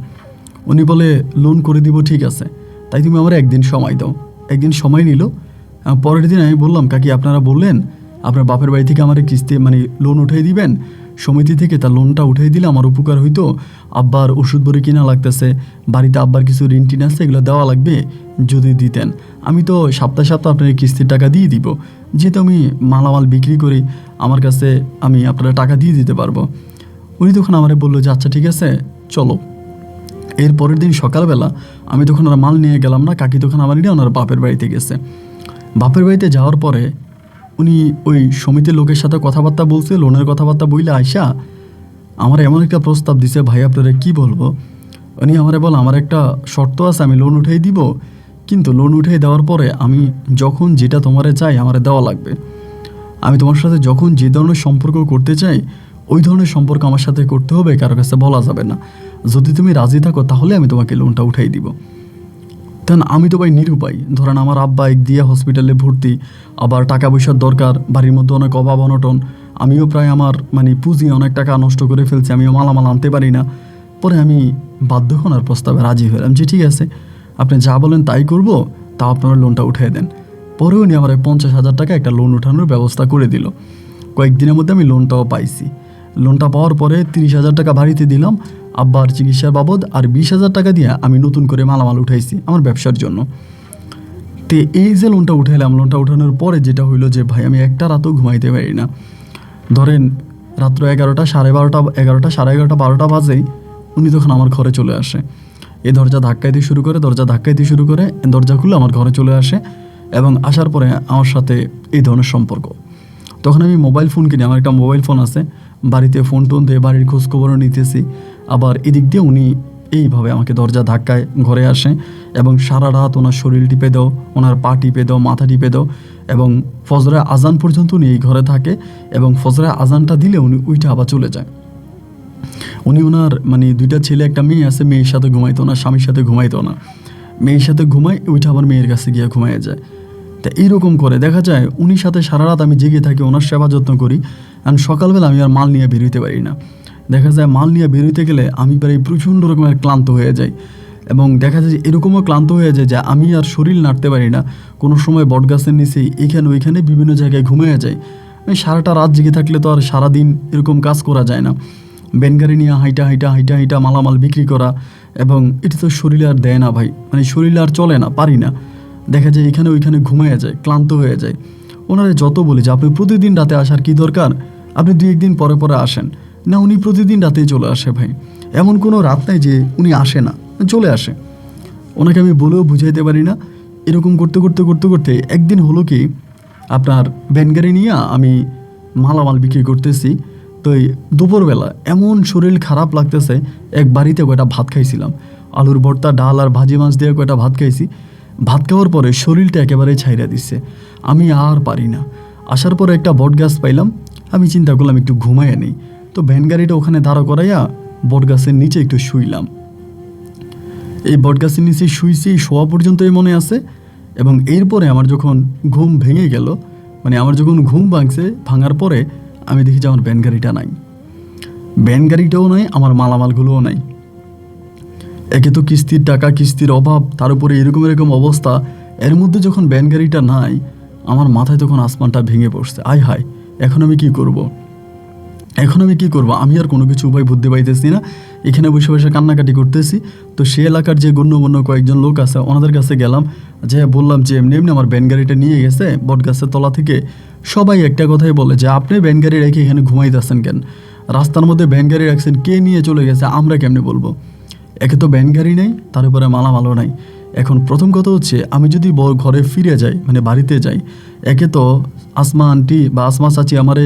উনি বলে লোন করে দিব, ঠিক আছে, তাই তুমি আমার একদিন সময় দাও। একদিন সময় নিল। পরের দিন আমি বললাম কাকি আপনারা বললেন আপনার বাপের বাড়ি থেকে আমার কিস্তি মানে লোন উঠাই দিবেন, সমিতি থেকে তার লোনটা উঠাই দিলে আমার উপকার হইতো, আব্বার ওষুধ বড়ি কিনা লাগতেছে, বাড়িতে আব্বার কিছু ঋণ টিন আছে, এগুলো দেওয়া লাগবে, যদি দিতেন আমি তো সপ্তাহে সপ্তাহে আপনার কিস্তির টাকা দিয়ে দিব, যেহেতু আমি মালামাল বিক্রি করি, আমার কাছে আমি আপনারা টাকা দিয়ে দিতে পারবো। উনি তখন আমারে বললো যে আচ্ছা ঠিক আছে চলো। এর পরের দিন সকালবেলা আমি তখন আর মাল নিয়ে গেলাম না, কাকি তখন আমার নিয়ে ওনার বাপের বাড়িতে গেছে। বাপের বাড়িতে যাওয়ার পরে উনি ওই সমিতির লোকের সাথে কথাবার্তা বলছে, লোনের কথাবার্তা বইলে আয়সা আমার এমন একটা প্রস্তাব দিছে, ভাই আপনারা কি বলবো। উনি আমারে বল আমার একটা শর্ত আছে, আমি লোন উঠাই দিব, কিন্তু লোন উঠাই দেওয়ার পরে আমি যখন যেটা তোমারে চাই আমারে দেওয়া লাগবে। আমি তোমার সাথে যখন যে ধরনের সম্পর্ক করতে চাই ওই ধরনের সম্পর্ক আমার সাথে করতে হবে, কারো কাছে বলা যাবে না। যদি তুমি রাজি থাকো তাহলে আমি তোমাকে লোনটা উঠাই দিব। তখন আমি তো ভাই নিরুপায়, ধরেন আমার আব্বা এক দিয়ে হসপিটালে ভর্তি, আবার টাকা পয়সার দরকার, বাড়ির মধ্যে অনেক অভাব অনটন, আমিও প্রায় আমার মানে পুঁজি অনেক টাকা নষ্ট করে ফেলছি, আমিও মালামাল আনতে পারি না। পরে আমি বাধ্য হওয়ার প্রস্তাবে রাজি হলাম যে ঠিক আছে আপনি যা বলেন তাই করব, তা আপনারা লোনটা উঠিয়ে দেন। পরে উনি আমার 50 হাজার টাকা একটা লোন উঠানোর ব্যবস্থা করে দিল। কয়েকদিনের মধ্যে আমি লোনটাও পাইছি। লোনটা পাওয়ার পরে 30 হাজার টাকা বাড়িতে দিলাম আব্বার চিকিৎসার বাবদ, আর 20 হাজার টাকা দিয়ে আমি নতুন করে মালামাল উঠাইছি আমার ব্যবসার জন্য। তো এই যে লোনটা উঠাইলাম, লোনটা উঠানোর পরে যেটা হইলো যে ভাই আমি একটা রাতও ঘুমাইতে পারি না। ধরেন রাত্র 11টা, 12:30, 11টা, 11:30, 12টা বাজেই উনি তখন আমার ঘরে চলে আসে। এই দরজা ধাক্কাইতে শুরু করে, দরজা খুলে আমার ঘরে চলে আসে, এবং আসার পরে আমার সাথে এই ধরনের সম্পর্ক। তখন আমি মোবাইল ফোন কিনি, আমার একটা মোবাইল ফোন আছে, বাড়িতে ফোন টোন দিয়ে বাড়ির খোঁজখবরও নিতেছি। আবার এদিক দিয়ে উনি এইভাবে আমাকে দরজা ধাক্কায় ঘরে আসে, এবং সারা রাত ওনার শরীর টিপে দাও, ওনার পা টিপে দাও, মাথা টিপে দাও, এবং ফজরে আজান পর্যন্ত উনি এই ঘরে থাকে, এবং ফজরে আজানটা দিলে উনি উইঠা আবার চলে যায়। উনি ওনার মানে 2টা ছেলে একটা মেয়ে আছে, মেয়ের সাথে ঘুমাইতো না, স্বামীর সাথে ঘুমাইতো না, মেয়ের সাথে ঘুমায়, ওইটা আবার মেয়ের কাছে গিয়ে ঘুমাইয়া যায়। তা এইরকম করে দেখা যায় উনির সাথে সারা রাত আমি জেগে থাকি, ওনার সেবা যত্ন করি, আর সকালবেলা আমি আর মাল নিয়ে বেরোতে পারি না। দেখা যায় মাল নিয়ে বেরোতে গেলে আমি প্রায় প্রচণ্ড রকমের ক্লান্ত হয়ে যাই, এবং দেখা যায় যে এরকমও ক্লান্ত হয়ে যায় যে আমি আর শরীর নাড়তে পারি না। কোনো সময় বটগাছের নিচে এখানে ওইখানে বিভিন্ন জায়গায় ঘুমিয়ে যায়। আমি সারাটা রাত জেগে থাকলে তো আর সারাদিন এরকম কাজ করা যায় না। ব্যানগাড়ি নিয়ে হাইটা মালামাল বিক্রি করা, এবং এটা তো শরীরে আর দেয় না ভাই, মানে শরীরে আর চলে না, পারি না। দেখা যায় এখানে ওইখানে ঘুমিয়ে যায়, ক্লান্ত হয়ে যায়। ওনারা যত বলি যে আপনি প্রতিদিন রাতে আসার কি দরকার, আপনি 2-1 দিন পরে পরে আসেন না, উনি প্রতিদিন রাতেই চলে আসে ভাই। এমন কোনো রাত নাই যে উনি আসে না, চলে আসে। ওনাকে আমি বলেও বুঝাইতে পারি না। এরকম করতে করতে করতে করতে একদিন হলো কি আপনার ব্যানগাড়ি নিয়ে আমি মালামাল বিক্রি করতেছি, তো এই দুপুরবেলা এমন শরীর খারাপ লাগতেছে, এক বাড়িতে কয়টা ভাত খাইছিলাম, আলুর ভর্তা, ডাল আর ভাজি মাছ দিয়ে কয়টা ভাত খাইছি। ভাত খাওয়ার পরে শরীরটা একেবারে ছাইরা দিচ্ছে, আমি আর পারি না। আসার পরে একটা বট গাছ পাইলাম, আমি চিন্তা করলাম একটু ঘুমাইয়া নেই, তো ভ্যান গাড়িটা ওখানে দাঁড়া করাইয়া বট গাছের নিচে একটু শুইলাম। এই বট গাছের নিচে শুইছি, শোয়া পর্যন্তই মনে আছে। এবং এরপরে আমার যখন ঘুম ভেঙে গেল, মানে আমার যখন ঘুম ভাঙার পরে আমি দেখি যে আমার ভ্যান গাড়িটা নাই, ভ্যান গাড়িটাও নাই, আমার মালামালগুলোও নাই। একে তো কিস্তির টাকা, কিস্তির অভাব, তার উপরে এরকম অবস্থা, এর মধ্যে যখন ভ্যান গাড়িটা নাই, আমার মাথায় তখন আসমানটা ভেঙে পড়ছে। আয় হায়, এখন আমি কি করব? আমি আর কোনো কিছু উপায় বুদ্ধি পাইতেছি না। এখানে বসে বসে কান্নাকাটি করতেছি। তো সে এলাকার যে গণ্যমান্য কয়েকজন লোক আছে ওনাদের কাছে গেলাম, যে বললাম যে এমনি এমনি আমার ভ্যান গাড়িটা নিয়ে গেছে বটগাছের তলা থেকে। সবাই একটা কথাই বলে যে আপনি ভ্যান গাড়ি রেখে এখানে ঘুমাইতেছেন কেন, রাস্তার মধ্যে ভ্যান গাড়ি রাখছেন, কে নিয়ে চলে গেছে আমরা কেমনে বলবো? একে তো ভ্যান গাড়ি নেই, তার উপরে মালামালও নাই। এখন প্রথম কথা হচ্ছে আমি যদি ঘরে ফিরে যাই, মানে বাড়িতে যাই, একে তো আসমা আন্টি বা আসমা চাচি আমারে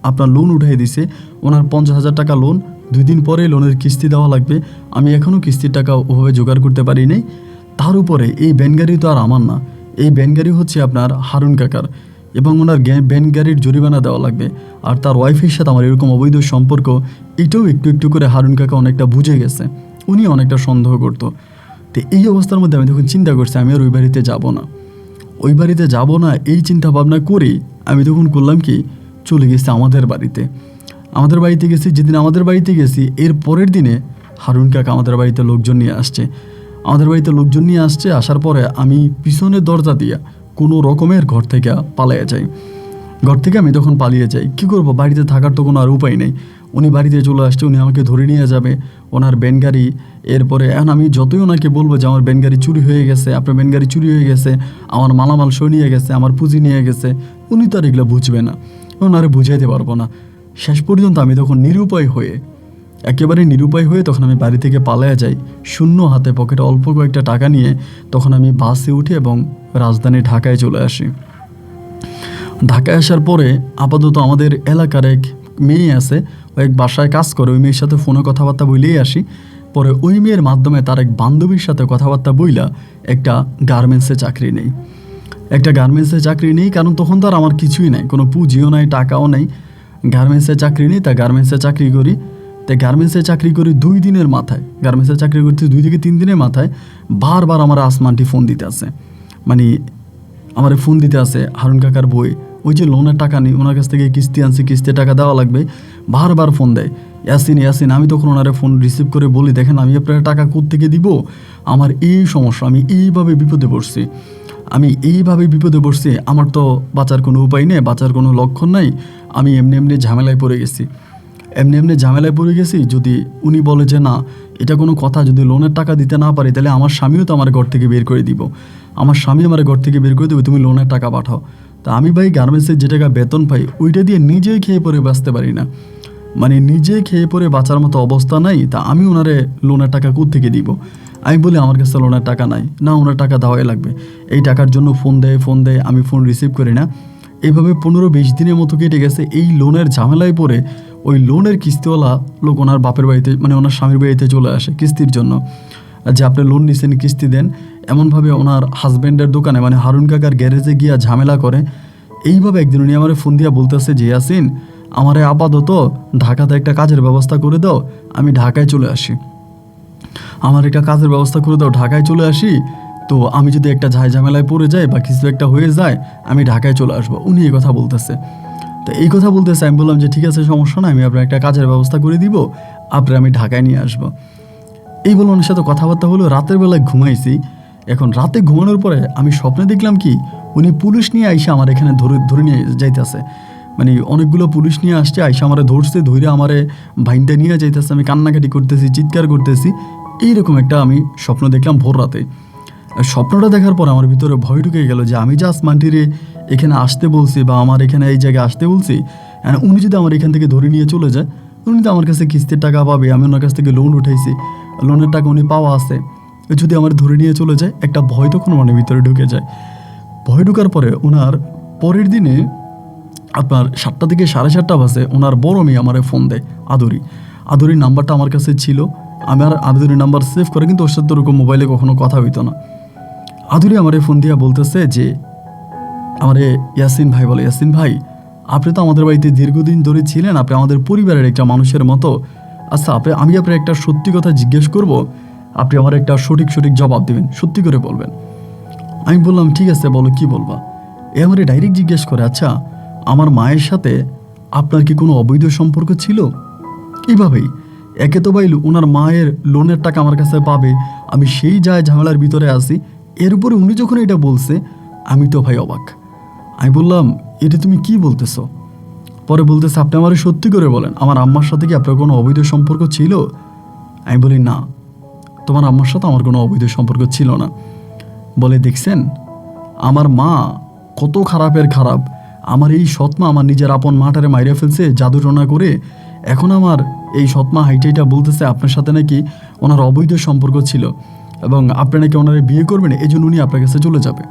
আপনার লোন উঠাই দিছে, ওনার 50,000 টাকা লোন, 2 দিন পরে লোনের কিস্তি দেওয়া লাগবে। আমি এখনও কিস্তির টাকা ওভাবে জোগাড় করতে পারি নাই। তার উপরে এই ভ্যান গাড়ি তো আর আমার না, এই ভ্যান গাড়ি হচ্ছে আপনার হারুন কাকার, এবং ওনার ভ্যান গাড়ির জরিমানা দেওয়া লাগবে। আর তার ওয়াইফের সাথে আমার এরকম অবৈধ সম্পর্ক, এটাও একটু একটু করে হারুন কাকা অনেকটা বুঝে গেছে, উনি অনেকটা সন্দেহ করতো। তো এই অবস্থার মধ্যে আমি তখন চিন্তা করছি আমি আর ওই বাড়িতে যাব না, ওই বাড়িতে যাব না। এই চিন্তা ভাবনা করেই আমি তখন করলাম কি, চলে গেছি আমাদের বাড়িতে। আমাদের বাড়িতে গেছি, যেদিন আমাদের বাড়িতে গেছি এর পরের দিনে হারুন কাকা আমাদের বাড়িতে লোকজন নিয়ে আসছে। আমাদের বাড়িতে লোকজন নিয়ে আসছে, আসার পরে আমি পিছনের দরজা দিয়ে কোনো রকমের ঘর থেকে পালিয়ে যাই। ঘর থেকে আমি তখন পালিয়ে যাই, কী করবো, বাড়িতে থাকার তো কোনো আর উপায় নেই। উনি বাড়িতে চলে আসছে, উনি আমাকে ধরে নিয়ে যাবে, ওনার ভ্যান গাড়ি। এরপরে এখন আমি যতই ওনাকে বলবো যে আমার ভ্যান গাড়ি চুরি হয়ে গেছে, আপনার ভ্যান গাড়ি চুরি হয়ে গেছে, আমার মালামাল সই নিয়ে গেছে, আমার পুঁজি নিয়ে গেছে, উনি তো আর এগুলো বুঝবে না, ওনারে বুঝাইতে পারবো না। শেষ পর্যন্ত আমি তখন নিরুপায় হয়ে, একেবারে নিরুপায় হয়ে তখন আমি বাড়ি থেকে পালিয়ে যাই, শূন্য হাতে, পকেটে অল্প কয়েকটা টাকা নিয়ে। তখন আমি বাসে উঠি এবং রাজধানী ঢাকায় চলে আসি। ঢাকায় আসার পরে আপাতত আমাদের এলাকার এক মেয়ে আছে, ও এক বাসায় কাজ করে, ওই মেয়ের সাথে ফোনে কথাবার্তা বলেই আসি। পরে ওই মেয়ের মাধ্যমে তার এক বান্ধবীর সাথে কথাবার্তা বইলা একটা গার্মেন্টসে চাকরি নেই। একটা গার্মেন্টসে চাকরি নেই, কারণ তখন তো আর আমার কিছুই নাই, কোনো পুঁজিও নাই, টাকাও নাই। গার্মেন্টসে চাকরি নেই, তা গার্মেন্টসে চাকরি করি। তাই গার্মেন্টসে চাকরি করি 2 দিনের মাথায়, গার্মেন্টসে চাকরি করতে 2 থেকে 3 দিনের মাথায় বারবার আমার আসমানটি ফোন দিতে আছে, মানে আমার ফোন দিতে আছে হারুন কাকার বই, ওই যে লোনের টাকা নেই, ওনার কাছ থেকে কিস্তি আনছি, কিস্তির টাকা দেওয়া লাগবে, বারবার ফোন দেয়, ইয়াসিন ইয়াসিন। আমি তখন ওনারে ফোন রিসিভ করে বলি, দেখেন আমি আপনার টাকা কোত্থেকে দিব, আমার এই সমস্যা, আমি এইভাবে বিপদে পড়ছি, আমি এইভাবে বিপদে পড়ছি, আমার তো বাঁচার কোনো উপায় নেই, বাঁচার কোনো লক্ষণ নাই, আমি এমনি এমনি ঝামেলায় পড়ে গেছি, এমনি এমনি ঝামেলায় পড়ে গেছি। যদি উনি বলে যে না এটা কোনো কথা, যদি লোনের টাকা দিতে না পারি তাহলে আমার স্বামীও তো আমার ঘর থেকে বের করে দিব, আমার স্বামী আমার ঘর থেকে বের করে দেবে, তুমি লোনের টাকা পাঠাও। তা আমি ভাই গার্মেন্টসের যে টাকা বেতন পাই ওইটা দিয়ে নিজেই খেয়ে পরে বাঁচতে পারি না, মানে নিজে খেয়ে পরে বাঁচার মতো অবস্থা নাই। তা আমি ওনারে লোনের টাকা কোত্থেকে দিব? আমি বলি আমার কাছে লোনের টাকা নাই, না ওনার টাকা দেওয়াই লাগবে। এই টাকার জন্য ফোন দেয়, আমি ফোন রিসিভ করি না। এইভাবে 15-20 দিনের মতো কেটে গেছে। এই লোনের ঝামেলায় পড়ে ওই লোনের কিস্তিওয়ালা লোক ওনার বাপের বাড়িতে, মানে ওনার স্বামীর বাড়িতে চলে আসে কিস্তির জন্য, যে আপনি লোন নিছেন কিস্তি দেন। এমনভাবে ওনার হাজব্যান্ডের দোকানে, মানে হারুন কাকার গ্যারেজে গিয়া ঝামেলা করে। এইভাবে একদিন উনি আমার ফোন দিয়া বলতেছে যে ইয়াসিন আমারে আপাতত ঢাকাতে একটা কাজের ব্যবস্থা করে দাও, আমি ঢাকায় চলে আসি, আমার একটা কাজের ব্যবস্থা করে দাও, ঢাকায় চলে আসি। তো আমি যদি একটা ঝামেলায় পড়ে যাই বা কিছু একটা হয়ে যায়, আমি ঢাকায় চলে আসবো। উনি এই কথা বলতেছে। তো এই কথা বলতেছে, আমি বললাম যে ঠিক আছে সমস্যা না, আমি আপনার একটা কাজের ব্যবস্থা করে দিব, আপনার আমি ঢাকায় নিয়ে আসবো। এই বলে ওনার সাথে কথাবার্তা হলো। রাতের বেলায় ঘুমাইছি। এখন রাতে ঘুমানোর পরে আমি স্বপ্নে দেখলাম কি, উনি পুলিশ নিয়ে আইসা আমার এখানে ধরে নিয়ে যাইতেছে, মানে অনেকগুলো পুলিশ নিয়ে আসছে, আইসা আমারে ধরছে, ধরে আমারে ভাইনটা নিয়ে যাইতেছে। আমি কান্নাকাটি করতেছি, চিৎকার করতেছি। এইরকম একটা আমি স্বপ্ন দেখলাম ভোর রাতে। স্বপ্নটা দেখার পর আমার ভিতরে ভয় ঢুকে গেল যে আমি যে আসমানটিরে এখানে আসতে বলছি বা আমার এখানে এই জায়গায় আসতে বলছি, উনি যদি আমার এখান থেকে ধরে নিয়ে চলে যায়, উনি তো আমার কাছে কিস্তির টাকা পাবে, আমি ওনার কাছ থেকে লোন উঠাইছি, লোনের টাকা উনি পাওয়া আছে, যদি আমার ধরে নিয়ে চলে যায়, একটা ভয় তখন মনের ভিতরে ঢুকে যায়। ভয় ঢুকার পরে ওনার পরের দিনে আপনার 7টা থেকে 7:30 বাজে ওনার বড় মেয়ে আমারে ফোন দেয়, আদরির নাম্বারটা আমার কাছে ছিল, আমার আদরির নাম্বার সেভ করে, কিন্তু ওর সাথে ওরকম মোবাইলে কখনো কথা হইতো না। আদুরি আমারে ফোন দিয়া বলতেছে যে আমারে ইয়াসিন ভাই বলে, ইয়াসিন ভাই আপনি তো আমাদের বাড়িতে দীর্ঘদিন ধরে ছিলেন, আপনি আমাদের পরিবারের একটা মানুষের মতো, আচ্ছা আমি আপনার একটা সত্যি কথা জিজ্ঞেস করব, আপনি আমার একটা সঠিক জবাব দেবেন, সত্যি করে বলবেন। আমি বললাম ঠিক আছে বলো, কি বলবা? এ আমারে ডাইরেক্ট জিজ্ঞেস করে, আচ্ছা আমার মায়ের সাথে আপনার কি কোনো অবৈধ সম্পর্ক ছিল? এইভাবেই একে তো ভাই ওনার মায়ের লোনের টাকা আমার কাছে পাবে, আমি সেই ঝামেলার ভিতরে আছি, এর উপরে উনি যখন এটা বলছে, আমি তো ভাই অবাক। আমি বললাম এটা তুমি কি বলতেছো? পরে বলতেছে আপনি আমার সত্যি করে বলেন, আমার আম্মার সাথে কি আপনার কোনো অবৈধ সম্পর্ক ছিল? আমি বলি না, তোমার আম্মার সাথে আমার কোনো অবৈধ সম্পর্ক ছিল না। বলে দেখছেন আমার মা কত খারাপের খারাপ, আমার এই সৎমা আমার নিজের আপন মাটারে মাইরে ফেলছে জাদুটনা করে। এখন আমার এই সৎমা হাইটাইটা বলতেছে আপনার সাথে নাকি ওনার অবৈধ সম্পর্ক ছিল এবং আপনি নাকি ওনারে বিয়ে করবেন, এই জন্য উনি আপনার কাছে চলে যাবে,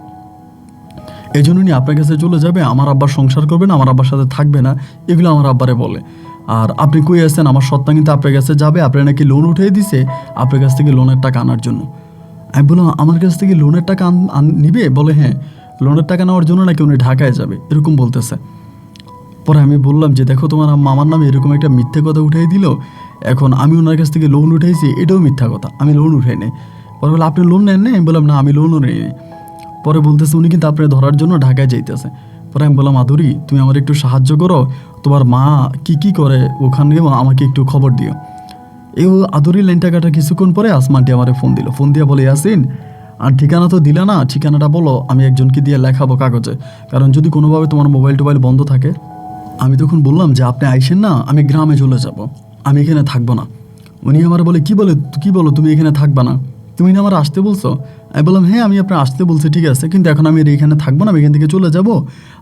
এই জন্য উনি আপনার কাছে চলে যাবে, আমার আব্বার সংসার করবেন, আমার আব্বার সাথে থাকবে না, এগুলো আমার আব্বারে বলে। আর আপনি কই আছেন, আমার সৎমা কিন্তু আপনার কাছে যাবে, আপনার নাকি লোন উঠিয়ে দিছে আপনার কাছ থেকে লোনের টাকা আনার জন্য। আমি বললাম আমার কাছ থেকে লোনের টাকা নিবে? বলে হ্যাঁ, লোনের টাকা নেওয়ার জন্য নাকি উনি ঢাকায় যাবে, এরকম বলতেছে। পরে আমি বললাম যে দেখো তোমার মামার নামে এরকম একটা মিথ্যে কথা উঠাই দিল, এখন আমি ওনার কাছ থেকে লোন উঠাইছি, এটাও মিথ্যা কথা, আমি লোন উঠাই নাই। পরে বলে আপনি লোন নেন না? আমি বললাম না, আমি লোনও নেই। পরে বলতেছে উনি কিন্তু আপনি ধরার জন্য ঢাকায় যাইতেছে। পরে আমি বললাম আদুরি তুমি আমার একটু সাহায্য করো, তোমার মা কি করে ওখানে আমাকে একটু খবর দিও। এই আদুরি লাইনটা কাটা কিছুক্ষণ পরে আসমানটি আমার ফোন দিল, ফোন দিয়ে বলে ইয়াসিন আর ঠিকানা তো দিলে না, ঠিকানাটা বলো, আমি একজনকে দিয়ে লেখাবো কাগজে, কারণ যদি কোনোভাবে তোমার মোবাইল টোবাইল বন্ধ থাকে। আমি তখন বললাম যে আপনি আইসেন না, আমি গ্রামে চলে যাব, আমি এখানে থাকবো না। উনি আমার বলে কি বলো তুমি এখানে থাকবা না, তুমি না আমার আসতে বলছো? আমি বললাম হ্যাঁ আমি আপনার আসতে বলছি, ঠিক আছে, কিন্তু এখন আমি এখানে থাকবো না, আমি এখান থেকে চলে যাব,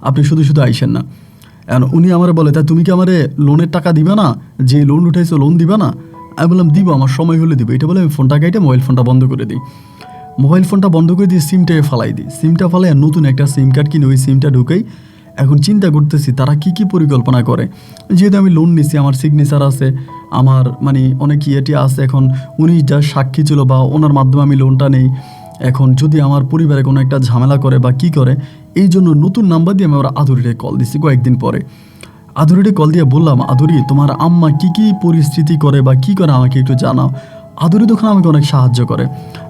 আপনি শুধু শুধু আইসেন না। এখন উনি আমার বলে তা তুমি কি আমারে লোনের টাকা দিবে না, যে লোন উঠাইছো লোন দিবে না? আমি বললাম দিব, আমার সময় হলে দিব। এটা বলে আমি ফোনটা কেটে মোবাইল ফোনটা বন্ধ করে দিই। মোবাইল ফোনটা বন্ধ করে দিয়ে সিমটাকে ফালাই দিই, সিমটা ফালাই নতুন একটা সিম কার্ড কিনে ওই সিমটা ঢুকাই। এখন চিন্তা করতেছি তারা কি পরিকল্পনা করে, যেহেতু আমি লোন নিছি, আমার সিগনেচার আছে, আমার মানে অনেক ইয়েটি আছে, এখন উনি যা সাক্ষী ছিল বা ওনার মাধ্যমে আমি লোনটা নেই, এখন যদি আমার পরিবারে কোনো একটা ঝামেলা করে বা কি করে, এই জন্য নতুন নাম্বার দিয়ে আমি ওরা আদুরিরে কল দিছি। কয়েকদিন পরে আদুরিরে কল দিয়ে বললাম আদুরি তোমার আম্মা কি পরিস্থিতি করে বা কি করে আমাকে একটু জানাও। আদুরি তখন আমাকে অনেক সাহায্য করে,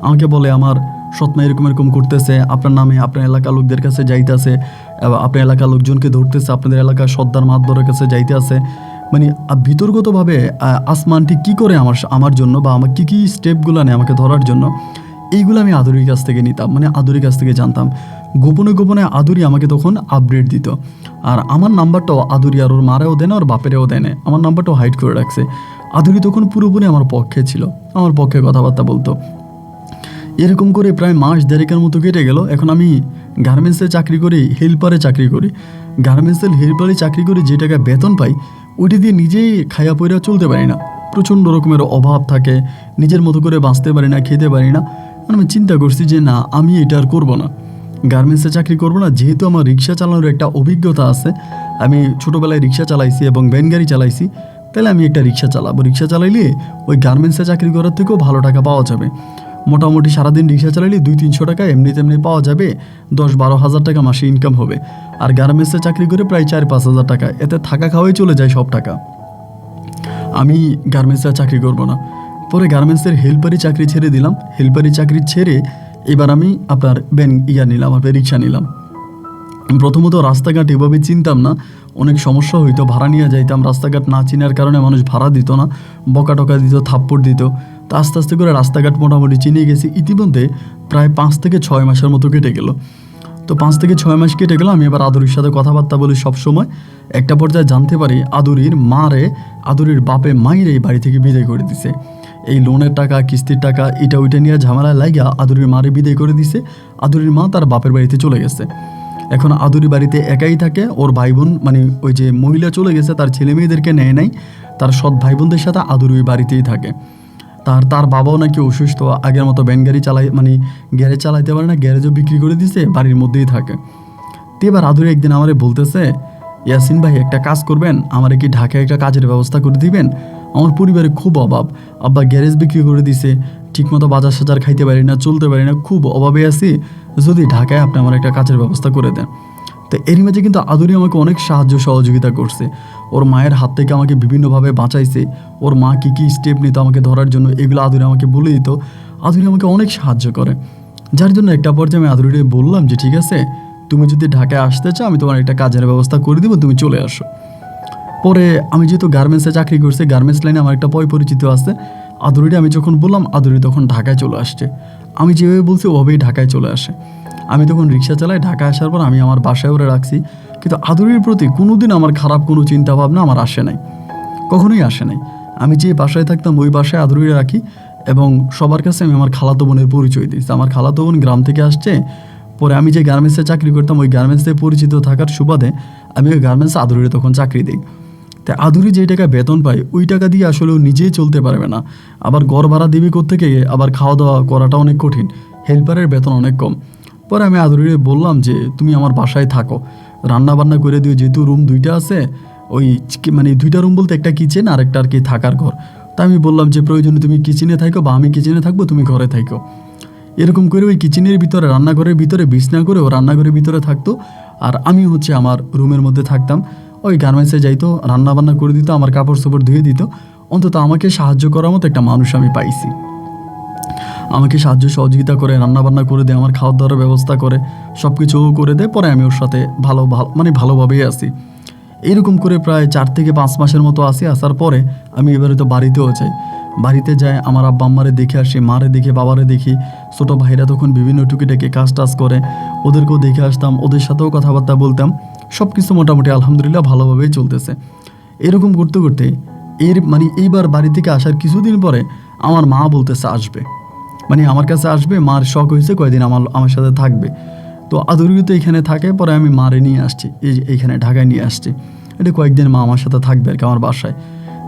আমাকে বলে আমার সৎমা এরকম করতেছে, আপনার নামে আপনার এলাকার লোকদের কাছে যাইতেছে, আপনার এলাকার লোকজনকে ধরতেছে, আপনাদের এলাকার সর্দার মাতবরের কাছে যাইতে আছে। মানে বিতর্কতভাবে আসমানটি কি করে আমার জন্য বা আমার কি স্টেপগুলো নেয় আমাকে ধরার জন্য, এইগুলো আমি আদুরির কাছ থেকে নিতাম, মানে আদুরির কাছ থেকে জানতাম। গোপনে আদুরি আমাকে তখন আপডেট দিত। আর আমার নাম্বারটাও আদুরি আর ওর মারেও দেয় না, ওর বাপেরেও দেয় না, আমার নাম্বারটাও হাইড করে রাখছে। আদুরি তখন পুরোপুরি আমার পক্ষে ছিল, আমার পক্ষে কথাবার্তা বলতো। এরকম করে প্রায় মাস দেড়েকের মতো কেটে গেল। এখন আমি গার্মেন্টসে চাকরি করি, হেল্পারে চাকরি করি। গার্মেন্টসের হেল্পারে চাকরি করে যে টাকা বেতন পাই ওইটি দিয়ে নিজেই খাইয়া পইরা চলতে পারি না, প্রচণ্ড রকমের অভাব থাকে, নিজের মতো করে বাঁচতে পারি না, খেতে পারি না। আমি চিন্তা করছি যে না আমি এটা আর করবো না, গার্মেন্টসে চাকরি করবো না। যেহেতু আমার রিক্সা চালানোর একটা অভিজ্ঞতা আছে, আমি ছোটোবেলায় রিক্সা চালাইছি এবং ভ্যান গাড়ি চালাইছি, তাহলে আমি একটা রিক্সা চালাবো। রিক্সা চালাইলে ওই গার্মেন্টসে চাকরি করার থেকেও ভালো টাকা পাওয়া যাবে। মোটামুটি সারাদিন রিক্সা চালাইলে 200-300 টাকা এমনি তেমনি পাওয়া যাবে, 10-12 হাজার টাকা মাসে ইনকাম হবে। আর গার্মেন্টসে চাকরি করে প্রায় 4-5 হাজার টাকা, এতে থাকা খাওয়াই চলে যায় সব টাকা। আমি গার্মেন্টসে চাকরি করব না। পরে গার্মেন্টসের হেল্পারি চাকরি ছেড়ে দিলাম। হেল্পারি চাকরি ছেড়ে এবার আমি আপনার নিলাম, আপনার রিক্সা নিলাম। প্রথমত রাস্তাঘাট এভাবে চিনতাম না, অনেক সমস্যা হইতো, ভাড়া নিয়ে যাইতাম। রাস্তাঘাট না চিনার কারণে মানুষ ভাড়া দিত না, বকা টকা দিত, থাপ্পড় দিত। তো আস্তে আস্তে করে রাস্তাঘাট মোটামুটি চিনে গেছি। ইতিমধ্যে প্রায় 5-6 মাসের মতো কেটে গেল। তো 5-6 মাস কেটে গেল, আমি এবার আদুরির সাথে কথাবার্তা বলি সবসময়। একটা পর্যায়ে জানতে পারি আদুরির বাপে মাইরে এই বাড়ি থেকে বিদায় করে দিছে। এই লোনের টাকা, কিস্তির টাকা, এটা ওইটা নিয়ে ঝামেলায় লাগিয়া আদুরির মারে বিদায় করে দিছে। আদুরির মা তার বাপের বাড়িতে চলে গেছে। এখন আদুরি বাড়িতে একাই থাকে, ওর ভাই বোন মানে ওই যে মহিলা চলে গেছে, তার ছেলে মেয়েদেরকে নেয় নাই, তার সৎ ভাই বোনদের সাথে আদুরি ওই বাড়িতেই থাকে। তার বাবাও নাকি অসুস্থ, আগের মতো ভ্যান গাড়ি মানে গ্যারেজ চালাইতে পারে না, গ্যারেজও বিক্রি করে দিছে, বাড়ির মধ্যেই থাকে। তো এবার আদুরি একদিন আমারে বলতেছে ইয়াসিন ভাই একটা কাজ করবেন, আমারে কি ঢাকায় একটা কাজের ব্যবস্থা করে দিবেন? আমার পরিবারে খুব অভাব, আব্বা গ্যারেজ বিক্রি করে দিছে, ঠিকমতো বাজার সাজার খাইতে পারি না, চলতে পারি না, খুব অভাবে আছি, যদি ঢাকায় আপনি আমার একটা কাজের ব্যবস্থা করে দেন। তো এরই মাঝে কিন্তু আদুরি আমাকে অনেক সাহায্য সহযোগিতা করছে, ওর মায়ের হাত থেকে আমাকে বিভিন্নভাবে বাঁচাইছে। ওর মা কী স্টেপ নিত আমাকে ধরার জন্য, এগুলো আদুরি আমাকে বলে দিত। আদুরি আমাকে অনেক সাহায্য করে, যার জন্য একটা পর্যায়ে আমি আদুরিকে বললাম যে ঠিক আছে, তুমি যদি ঢাকায় আসতে চাও আমি তোমার একটা কাজের ব্যবস্থা করে দিব, তুমি চলে আসো। পরে আমি যেহেতু গার্মেন্টসে চাকরি করছি, গার্মেন্টস লাইনে আমার একটা পরিচিত আছে, আদুরিটা আমি যখন বললাম আদুরি তখন ঢাকায় চলে আসছে। আমি যেভাবে বলছি ওভাবেই ঢাকায় চলে আসে। আমি তখন রিক্সা চালাই, ঢাকা আসার পর আমি আমার বাসায় ওরে রাখছি। কিন্তু আদুরির প্রতি কোনোদিন আমার খারাপ কোনো চিন্তা ভাবনা আমার আসে নাই, কখনোই আসে নাই। আমি যে বাসায় থাকতাম ওই বাসায় আদুরি রাখি এবং সবার কাছে আমি আমার খালাতো বোনের পরিচয় দিই। আমার খালাতো বোন গ্রাম থেকে আসছে, পরে আমি যে গার্মেন্টসে চাকরি করতাম ওই গার্মেন্টসে পরিচিত থাকার সুবাদে আমি ওই গার্মেন্টসে আদুরিরে তখন চাকরি দিই। তাই আদুরি যে টাকা বেতন পায় ওই টাকা দিয়ে আসলে ও নিজেই চলতে পারবে না, আবার ঘর ভাড়া দিবি কোত্থেকে, আবার খাওয়া দাওয়া করাটা অনেক কঠিন, হেল্পারের বেতন অনেক কম। পরে আমি আদুরিরে বললাম যে তুমি আমার বাসায় থাকো, রান্না বান্না করে দিও, যেহেতু রুম দুইটা আছে, ওই মানে দুইটা রুম বলতে একটা কিচেন আর একটা আর কি থাকার ঘর। তাই আমি বললাম যে প্রয়োজনে তুমি কিচেনে থাকো বা আমি কিচেনে থাকবো, তুমি ঘরে থাকো। এরকম করে ওই কিচেনের ভিতরে রান্নাঘরের ভিতরে বিছনা করে ও রান্নাঘরের ভিতরে থাকতো, আর আমি হচ্ছে আমার রুমের মধ্যে থাকতাম। ওই গার্মেন্টসে যাইতো, রান্না বান্না করে দিত, আমার কাপড় চোপড় ধুয়ে দিত। অন্তত আমাকে সাহায্য করার মতো একটা মানুষ আমি পাইছি, আমাকে সাহায্য সহযোগিতা করে, রান্নাবান্না করে দেয়, আমার খাওয়ার দাওয়ার ব্যবস্থা করে, সব কিছু করে দেয়। পরে আমি ওর সাথে মানে ভালোভাবেই আসি। এরকম করে প্রায় 4 থেকে 5 মাসের মতো আসি। আসার পরে আমি এবারে তো বাড়িতেও যাই, বাড়িতে যাই আমার আব্বা আম্মারে দেখে আসি, মারে দেখি, বাবারে দেখি। ছোটো ভাইরা তখন বিভিন্ন টুকিটাকি কাজ টাজ করে, ওদেরকেও দেখে আসতাম, ওদের সাথেও কথাবার্তা বলতাম। সব কিছু মোটামুটি আলহামদুলিল্লাহ ভালোভাবেই চলতেছে। এরকম করতে করতে এইবার বাড়ি থেকে আসার কিছুদিন পরে আমার মা বলতেছে আসবে, আমার কাছে আসবে। মার শখ হয়েছে কয়েকদিন আমার সাথে থাকবে। তো আদুরি তো এখানে থাকে, পরে আমি মারে নিয়ে আসছি, এইখানে ঢাকায় নিয়ে আসছি। এটা কয়েকদিন মা আমার সাথে থাকবে আর কি আমার বাসায়।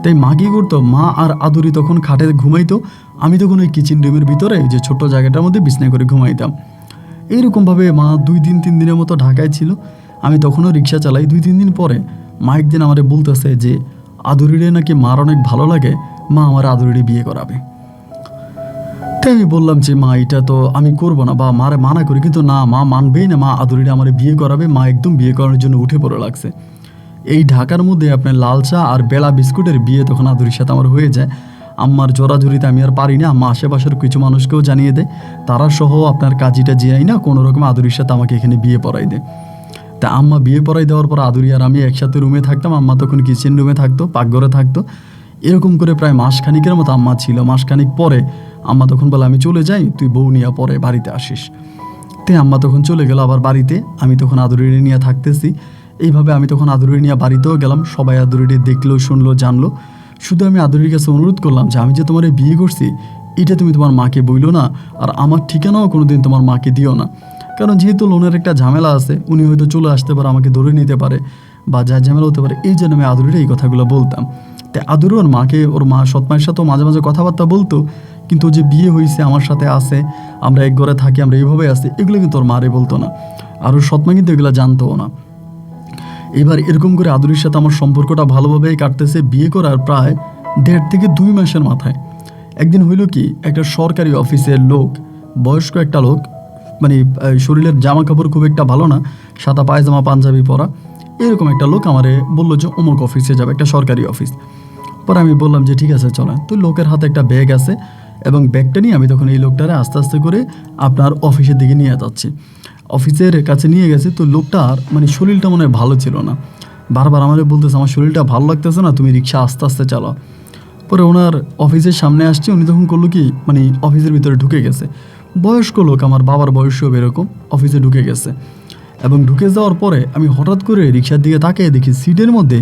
তাই মা কী করতো, মা আর আদুরি তখন খাটে ঘুমাইতো, আমি তখন ওই কিচেন রুমের ভিতরে যে ছোট্ট জায়গাটার মধ্যে বিছনা করে ঘুমাইতাম। এইরকমভাবে মা 2-3 দিনের মতো ঢাকায় ছিল। আমি তখনও রিক্সা চালাই। 2-3 দিন পরে মা একদিন আমারে বলতেছে যে আদুরিরে নাকি মার অনেক ভালো লাগে, মা আমার আদুরিরে বিয়ে করাবে। তাই আমি বললাম যে মা এটা তো আমি করবো না, বা মারে মানা করি, কিন্তু না, মা মানবেই না, মা আদুরিরে আমার বিয়ে করাবে। মা একদম বিয়ে করানোর জন্য উঠে পড়ে লাগছে। এই ঢাকার মধ্যে আপনার লাল চা আর বেলা বিস্কুটের বিয়ে তখন আদুরির সাথে আমার হয়ে যায়। আম্মার জোরাজুরিতে আমি আর পারি না, আম্মা আশেপাশের কিছু মানুষকেও জানিয়ে দেয়, তারা সহ আপনার কাজীটা জিয়াই না কোনো রকম আদুরির সাথে আমাকে এখানে বিয়ে পড়াই দেয়। তা আম্মা বিয়ে পড়াই দেওয়ার পর আদুরি আর আমি একসাথে রুমে থাকতাম। আম্মা তখন কিচেন রুমে থাকতো, পাকঘরে থাকতো। এরকম করে প্রায় মাসখানিকের মতো আম্মা ছিল। মাসখানিক পরে আম্মা তখন বলে আমি চলে যাই, তুই বউ নিয়ে পরে বাড়িতে আসিস। তে আম্মা তখন চলে গেল আবার বাড়িতে, আমি তখন আদুরিরে নিয়ে থাকতেছি। এইভাবে আমি তখন আদুরি নিয়ে বাড়িতেও গেলাম, সবাই আদুরিটি দেখলো, শুনলো, জানলো। শুধু আমি আদুরির কাছে অনুরোধ করলাম যে আমি যে তোমার বিয়ে করছি এটা তুমি তোমার মাকে বইলো না, আর আমার ঠিকানাও কোনোদিন তোমার মাকে দিও না। কারণ যেহেতু লোনের একটা ঝামেলা আছে, উনি হয়তো চলে আসতে পারে, আমাকে ধরে নিতে পারে, বা যা ঝামেলা হতে পারে। এই জন্য আমি আদুরির এই কথাগুলো বলতাম। তাই আদুরি ওর মাকে, ওর মা সৎমায়ের সাথেও মাঝে মাঝে কথাবার্তা বলতো, কিন্তু যে বিয়ে হয়েছে, আমার সাথে আছে, আমরা এক ঘরে থাকি, আমরা এইভাবে আছি, এগুলো কিন্তু ওর মারে বলতো না। আর ওর সৎমা কিন্তু এগুলো জানতোও না। এবার এরকম করে আদুরির সাথে আমার সম্পর্কটা ভালোভাবেই কাটতেছে। বিয়ে করার প্রায় 1.5 থেকে 2 মাসের মাথায় একদিন হইল কি, একটা সরকারি অফিসের লোক, বয়স্ক একটা লোক, শরীরের জামা কাপড় খুব একটা ভালো না, সাদা পায়জামা পাঞ্জাবি পরা, এরকম একটা লোক আমারে বললো যে অমুক অফিসে যাবে, একটা সরকারি অফিস। পরে আমি বললাম যে ঠিক আছে চলেন। তো লোকের হাতে একটা ব্যাগ আছে, এবং ব্যাগটা নিয়ে আমি তখন এই লোকটারে আস্তে আস্তে করে আপনার অফিসের দিকে নিয়ে যাচ্ছি। অফিসের কাছে নিয়ে গেছে, তো লোকটার শরীরটা মনে হয় ভালো ছিল না, বারবার আমাদের বলতেছে আমার শরীরটা ভালো লাগতেছে না, তুমি রিক্সা আস্তে আস্তে চালাও। পরে ওনার অফিসের সামনে আসছে, উনি তখন করলো কি, অফিসের ভিতরে ঢুকে গেছে। বয়স্ক লোক, আমার বাবার বয়সও এরকম, অফিসে ঢুকে গেছে। এবং ঢুকে যাওয়ার পরে আমি হঠাৎ করে রিক্সার দিকে তাকিয়ে দেখি সিটের মধ্যে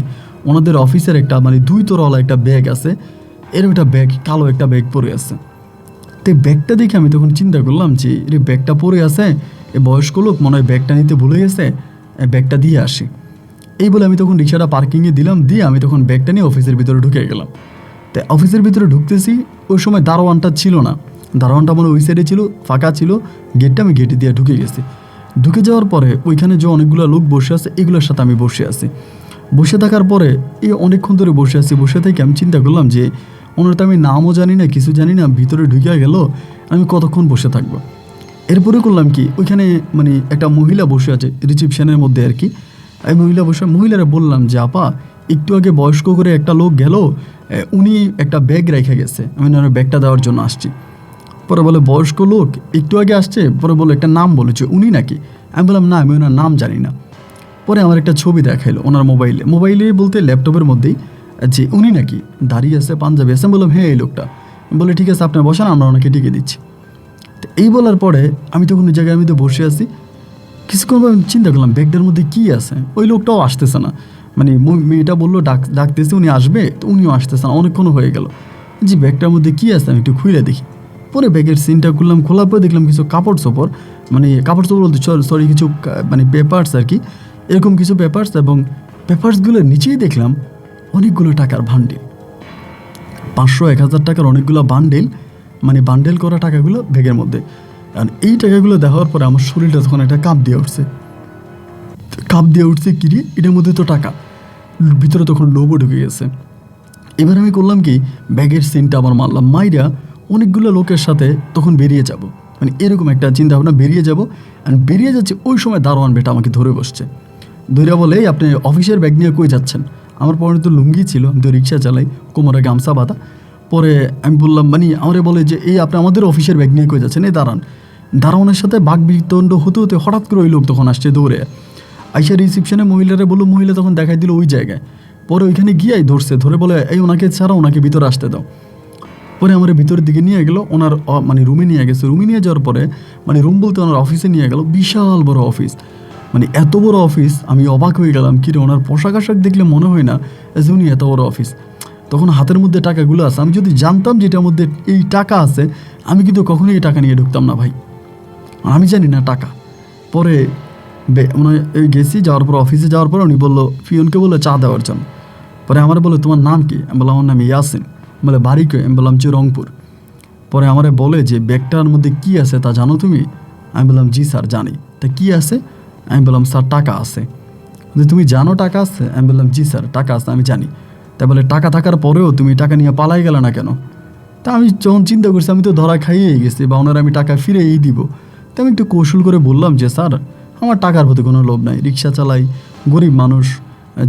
ওনাদের অফিসের একটা 2 তলাওয়ালা একটা ব্যাগ আছে, এরকম একটা ব্যাগ, কালো একটা ব্যাগ পরে আছে। তো ব্যাগটা দেখে আমি তখন চিন্তা করলাম যে ব্যাগটা পরে আছে, এ বয়স্ক লোক মনে হয় ব্যাগটা নিতে ভুলে গেছে, ব্যাগটা দিয়ে আসি। এই বলে আমি তখন রিক্সাটা পার্কিংয়ে দিলাম, দিয়ে আমি তখন ব্যাগটা নিয়ে অফিসের ভিতরে ঢুকে গেলাম। তাই অফিসের ভিতরে ঢুকতেছি, ওই সময় দারোয়ানটা ছিল না, দারোয়ানটা ওই সাইডে ছিল, ফাঁকা ছিল গেটটা, আমি গেটে দিয়ে ঢুকে গেছি। ঢুকে যাওয়ার পরে ওইখানে যে অনেকগুলো লোক বসে আছে, এগুলোর সাথে আমি বসে আছি। বসে থাকার পরে অনেকক্ষণ ধরে বসে আছি। বসে থেকে আমি চিন্তা করলাম যে ওনার তো আমি নামও জানি না, কিছু জানি না, ভিতরে ঢুকে গেল, আমি কতক্ষণ বসে থাকবো। এরপরে করলাম কি, ওইখানে একটা মহিলা বসে আছে রিসেপশনের মধ্যে আর কি। আমি মহিলারা বললাম যে আপা, একটু আগে বয়স্ক করে একটা লোক গেল, উনি একটা ব্যাগ রেখে গেছে, আমি ওনার ব্যাগটা দেওয়ার জন্য আসছি। পরে বলে বয়স্ক লোক একটু আগে আসছে, পরে বলে একটা নাম বলেছে, উনি নাকি? আমি বললাম না, আমি ওনার নাম জানি না। পরে আমার একটা ছবি দেখাইলো ওনার মোবাইলে বলতে ল্যাপটপের মধ্যেই, যে উনি নাকি দাঁড়িয়ে আছে, পাঞ্জাবি আছে। বললাম হ্যাঁ এই লোকটা। বলে ঠিক আছে আপনার বসান, আমরা ওনাকে টিকে দিচ্ছি। তো এই বলার পরে আমি তখন ওই জায়গায় আমি তো বসে আছি। কিছুক্ষণ চিন্তা করলাম ব্যাগটার মধ্যে কী আছে, ওই লোকটাও আসতেছে না। মানে মেয়েটা বললো ডাকতেছে, উনি আসবে, তো উনিও আসতেছেন, অনেকক্ষণ হয়ে গেল। জি ব্যাগটার মধ্যে কী আছে আমি একটু খুলে দেখি। পরে ব্যাগের সিনটা খুললাম, খোলার পরে দেখলাম কিছু কাপড় চোপড়, মানে কাপড় চোপড় বলতে সরি কিছু মানে পেপার্স আর কি, এরকম কিছু পেপার্স, এবং পেপার্সগুলোর নিচেই দেখলাম অনেকগুলো টাকার বান্ডিল, 500-1000 টাকার অনেকগুলো বান্ডেল, মানে বান্ডেল করা টাকাগুলো ব্যাগের মধ্যে। আর এই টাকাগুলো দেখার পরে আমার শরীরটা তখন একটা কাঁপ দিয়ে উঠছে কিরে, এটার মধ্যে তো টাকা, ভিতরে তখন লোভও ঢুকে গেছে। এবার আমি করলাম কি, ব্যাগের সিনটা আবার মারলাম, মাইরা অনেকগুলো লোকের সাথে তখন বেরিয়ে যাব, মানে এরকম একটা চিন্তা ভাবনা, বেরিয়ে যাব। আর বেরিয়ে যাচ্ছে, ওই সময় দারোয়ান বেটা আমাকে ধরে বসছে, ধরে বলে আপনি অফিসের ব্যাগ নিয়ে কই যাচ্ছেন। আমার পরে তো লুঙ্গি ছিল, আমি তো রিক্সা চালাই, কোমরে গামছা বাঁধা। পরে আমি বললাম, মানে আমারে বলে যে এই আপনি আমাদের অফিসের ব্যাগ নিয়ে কই যাচ্ছেন, এই দারোয়ানের সাথে বাক বিতণ্ড হতে হতে হঠাৎ করে ওই লোক তখন আসছে দৌড়ে, আইসা রিসিপশনে মহিলারা বললো, মহিলা তখন দেখাই দিল ওই জায়গায়। পরে ওইখানে গিয়েই ধরে বলে এই ওনাকে ছাড়া, ওনাকে ভিতরে আসতে দাও। পরে আমার ভিতরের দিকে নিয়ে গেলো, ওনার মানে রুমে নিয়ে গেছে। রুমে নিয়ে যাওয়ার পরে মানে রুম বলতে ওনার অফিসে নিয়ে গেল, বিশাল বড় অফিস, মানে এত বড় অফিস। আমি অবাক হয়ে গেলাম, কিরে ওনার পোশাক আশাক দেখলে মনে হয় না যে উনি এত বড় অফিস। তখন হাতের মধ্যে টাকাগুলো আছে, আমি যদি জানতাম যে এটার মধ্যে এই টাকা আছে, আমি কিন্তু কখনোই এই টাকা নিয়ে ঢুকতাম না ভাই, আমি জানি না টাকা। পরে মানে গেছি, যাওয়ার পর অফিসে যাওয়ার পর উনি বললো, ফিওনকে বললো চা দেওয়ার জন্য। পরে আমার বললো তোমার নাম কি, আমি বললাম আমার নাম ইয়াসিন। বলে বাড়ি কে, আমি বললাম যে রংপুর। পরে আমারে বলে যে ব্যাগটার মধ্যে কি আছে তা জানো তুমি, আমি বললাম জি স্যার জানি। তা কি আছে, আমি বললাম স্যার টাকা আছে। যে তুমি জানো টাকা আছে, আমি বললাম জি স্যার টাকা আছে আমি জানি। তাই বলে টাকা থাকার পরেও তুমি টাকা নিয়ে পালাই গেলে না কেন। তা আমি যখন চিন্তা করছি আমি তো ধরা খাইয়েই গেছি, বা ওনারা আমি টাকা ফিরেই দিব। তা আমি একটু কৌশল করে বললাম যে স্যার আমার টাকার প্রতি কোনো লোভ নাই, রিক্সা চালাই, গরিব মানুষ,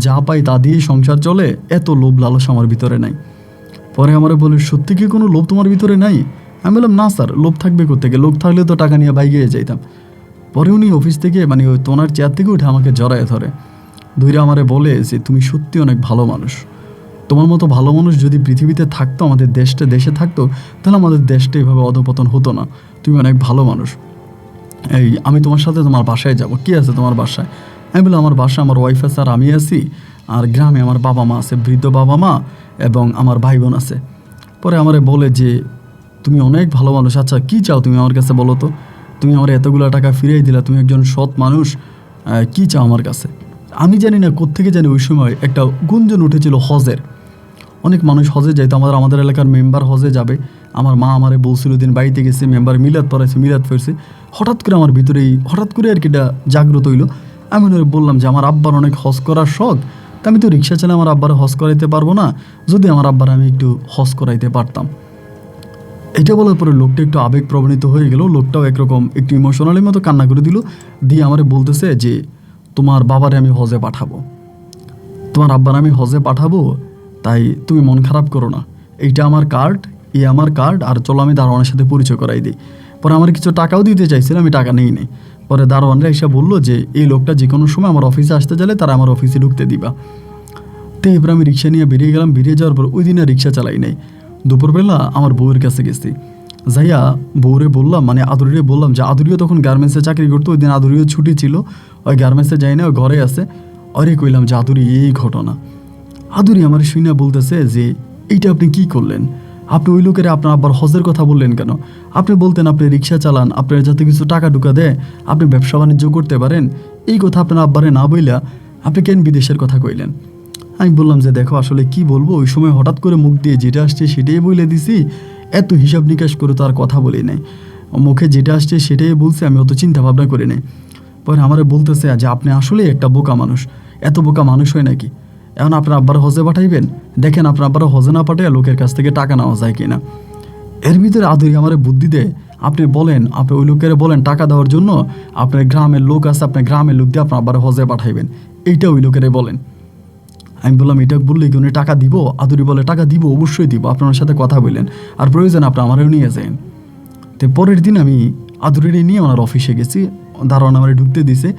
যা পাই তা দিয়েই সংসার চলে, এত লোভ লালস আমার ভিতরে নাই। পরে আমার বলে সত্যি কি কোনো লোভ তোমার ভিতরে নাই, আমি বললাম না স্যার, লোভ থাকবে কোত্থেকে, লোভ থাকলে তো টাকা নিয়ে বাইকে যাইতাম। পরে উনি অফিস থেকে মানে ওই তোনার চেয়ার থেকে উঠে আমাকে জড়ায় ধরে আমারে বলে যে তুমি সত্যি অনেক ভালো মানুষ, তোমার মতো ভালো মানুষ যদি পৃথিবীতে থাকতো, আমাদের দেশে থাকতো, তাহলে আমাদের দেশটা এইভাবে অধপতন হতো না, তুমি অনেক ভালো মানুষ। এই আমি তোমার সাথে তোমার বাসায় যাব, কি আছে তোমার বাসায়। আমি বললাম আমার বাসায় আমার ওয়াইফ আছে আর আমি আছি, আর গ্রামে আমার বাবা মা আছে, বৃদ্ধ বাবা মা, এবং আমার ভাই বোন আছে। পরে আমারে বলে যে তুমি অনেক ভালো মানুষ, আচ্ছা কী চাও তুমি আমার কাছে বলো তো, তুমি আমার এতগুলো টাকা ফিরিয়ে দিলা, তুমি একজন সৎ মানুষ, কী চাও আমার কাছে। আমি জানি না কোত্থেকে জানি ওই সময় একটা গুঞ্জন উঠেছিল হজের, অনেক মানুষ হজে যাইতো, আমাদের এলাকার মেম্বার হজে যাবে। আমার মা আমারে বলছিল, দিন বাড়িতে গেছে, মেম্বার মিলাদ পড়াইছে, মিলাদ ফিরছে। হঠাৎ করে আমার ভিতরেই হঠাৎ করে আর কি এটা জাগ্রত হইলো। আমি ওনারে বললাম যে আমার আব্বার অনেক হজ করার শখ, তা আমি তো রিক্সা চালে আমার আব্বারে হজ করাইতে পারবো না, যদি আমার আব্বার আমি একটু হজ করাইতে পারতাম। এটা বলার পরে লোকটা একটু আবেগ প্রবণিত হয়ে গেল, লোকটাও একরকম একটু ইমোশনালি মতো কান্না করে দিল, দিয়ে আমারে বলতেছে যে তোমার বাবারে আমি হজে পাঠাবো, তোমার আব্বার আমি হজে পাঠাবো, তাই তুমি মন খারাপ করো না, এইটা আমার কার্ড, আমার কার্ড, আর চলো আমি দারোয়ানের সাথে পরিচয় করাই দিই। পরে আমার কিছু টাকাও দিতে চাইছিল, আমি টাকা নেই। পরে দারোয়ানরা এসে বললো যে এই লোকটা যে কোনো সময় আমার অফিসে আসতে চাইলে তারা আমার অফিসে ঢুকতে দিবা। তো এবার আমি রিক্সা নিয়ে বেরিয়ে গেলাম। বেরিয়ে যাওয়ার পর ওই দিনে রিক্সা চালাই নাই, দুপুরবেলা আমার বউয়ের কাছে গেছি, যাইয়া বউরে বললাম, মানে আদুরিরে বললাম, যে আদুরিও তখন গার্মেন্টসে চাকরি করতো, ওই দিন আদুরিও ছুটি ছিল, ওই গার্মেন্টসে যাই না, ওই ঘরে আছে। অরে কইলাম যে আদুরি এই ঘটনা। আদুরি আমার শুনে বলতেছে যে এইটা আপনি কি করলেন, আপনি ওই লোকের আপনার আব্বার হজের কথা বললেন কেন, আপনি বলতেন আপনি রিক্সা চালান, আপনার যাতে কিছু টাকা ঢুকা দেয়, আপনি ব্যবসা বাণিজ্য করতে পারেন, এই কথা আপনার আব্বারে না বইলা আপনি কেন বিদেশের কথা কইলেন। আমি বললাম যে দেখো আসলে কি বলবো, ওই সময় হঠাৎ করে মুখ দিয়ে যেটা আসছে সেটাই বলে দিছি, এত হিসাব নিকাশ করে তো আর কথা বলি নাই, মুখে যেটা আসছে সেটাই বলছি, আমি অত চিন্তা ভাবনা করি নাই। পরে আমারে বলতেছে যে আপনি আসলেই একটা বোকা মানুষ, এত বোকা মানুষ হয় নাকি, এখন আপনার আব্বার হজে পাঠাইবেন, দেখেন আপনার আব্বার হজে না পাঠাইয়া লোকের কাছ থেকে টাকা নেওয়া যায় কিনা। এর ভিতরে আদুরি আমারে বুদ্ধি দেয়, আপনি বলেন, আপনি ওই লোকের বলেন টাকা দেওয়ার জন্য আপনার গ্রামের লোক আছে, আপনার গ্রামের লোক দিয়ে আপনার আব্বার হজে পাঠাইবেন, এইটা ওই লোকেরে বলেন। আমি বললাম এটা বললে কি উনি টাকা দিব, আদুরি বলে টাকা দিব, অবশ্যই দিব, আপনার সাথে কথা বললেন, আর প্রয়োজন আপনি আমারও নিয়ে যান। তো পরের দিন আমি আদুরিরে নিয়ে ওনার অফিসে গেছি, দারোয়ান আমার ঢুকতে দিছে।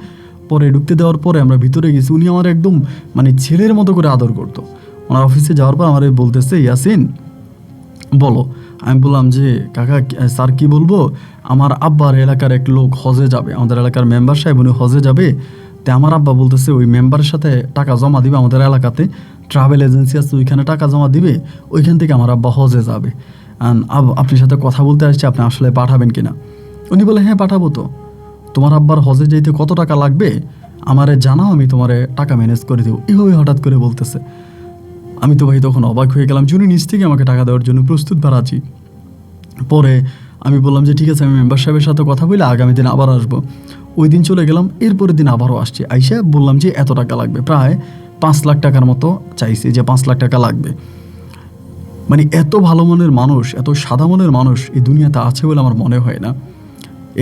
পরে ঢুকতে দেওয়ার পরে আমরা ভিতরে গেছি, উনি আমার একদম মানে ছেলের মতো করে আদর করতো। ওনার অফিসে যাওয়ার পর আমার বলতেছে ইয়াসিন বলো। আমি বললাম যে কাকা স্যার কি বলবো, আমার আব্বার এলাকার এক লোক হজে যাবে, আমাদের এলাকার মেম্বার সাহেব উনি হজে যাবে, তো আমার আব্বা বলতেছে ওই মেম্বারের সাথে টাকা জমা দিবে, আমাদের এলাকাতে ট্রাভেল এজেন্সি আছে, ওইখানে টাকা জমা দিবে, ওইখান থেকে আমার আব্বা হজে যাবে। আপনার সাথে কথা বলতে আসছে, আপনি আসলে পাঠাবেন কিনা? উনি বলে হ্যাঁ পাঠাবো। তো তোমার আব্বার হজে যেতে কত টাকা লাগবে আমারে জানাও, আমি তোমারে টাকা ম্যানেজ করে দেবো। এইভাবে হঠাৎ করে বলতেছে। আমি তো ভাই তখন অবাক হয়ে গেলাম, যিনি নিজ থেকে আমাকে টাকা দেওয়ার জন্য প্রস্তুত বাড়াচ্ছি। পরে আমি বললাম যে ঠিক আছে, আমি মেম্বার সাহেবের সাথে কথা বলে আগামী দিন আবার আসবো। ওই দিন চলে গেলাম, এরপরের দিন আবারও আসছি। আইসা বললাম যে এত টাকা লাগবে, প্রায় 5 লাখ টাকার মতো চাইছি, যে 5 লাখ টাকা লাগবে। মানে এত ভালো মনের মানুষ, এত সাদা মনের মানুষ এই দুনিয়াতে আছে বলে আমার মনে হয় না।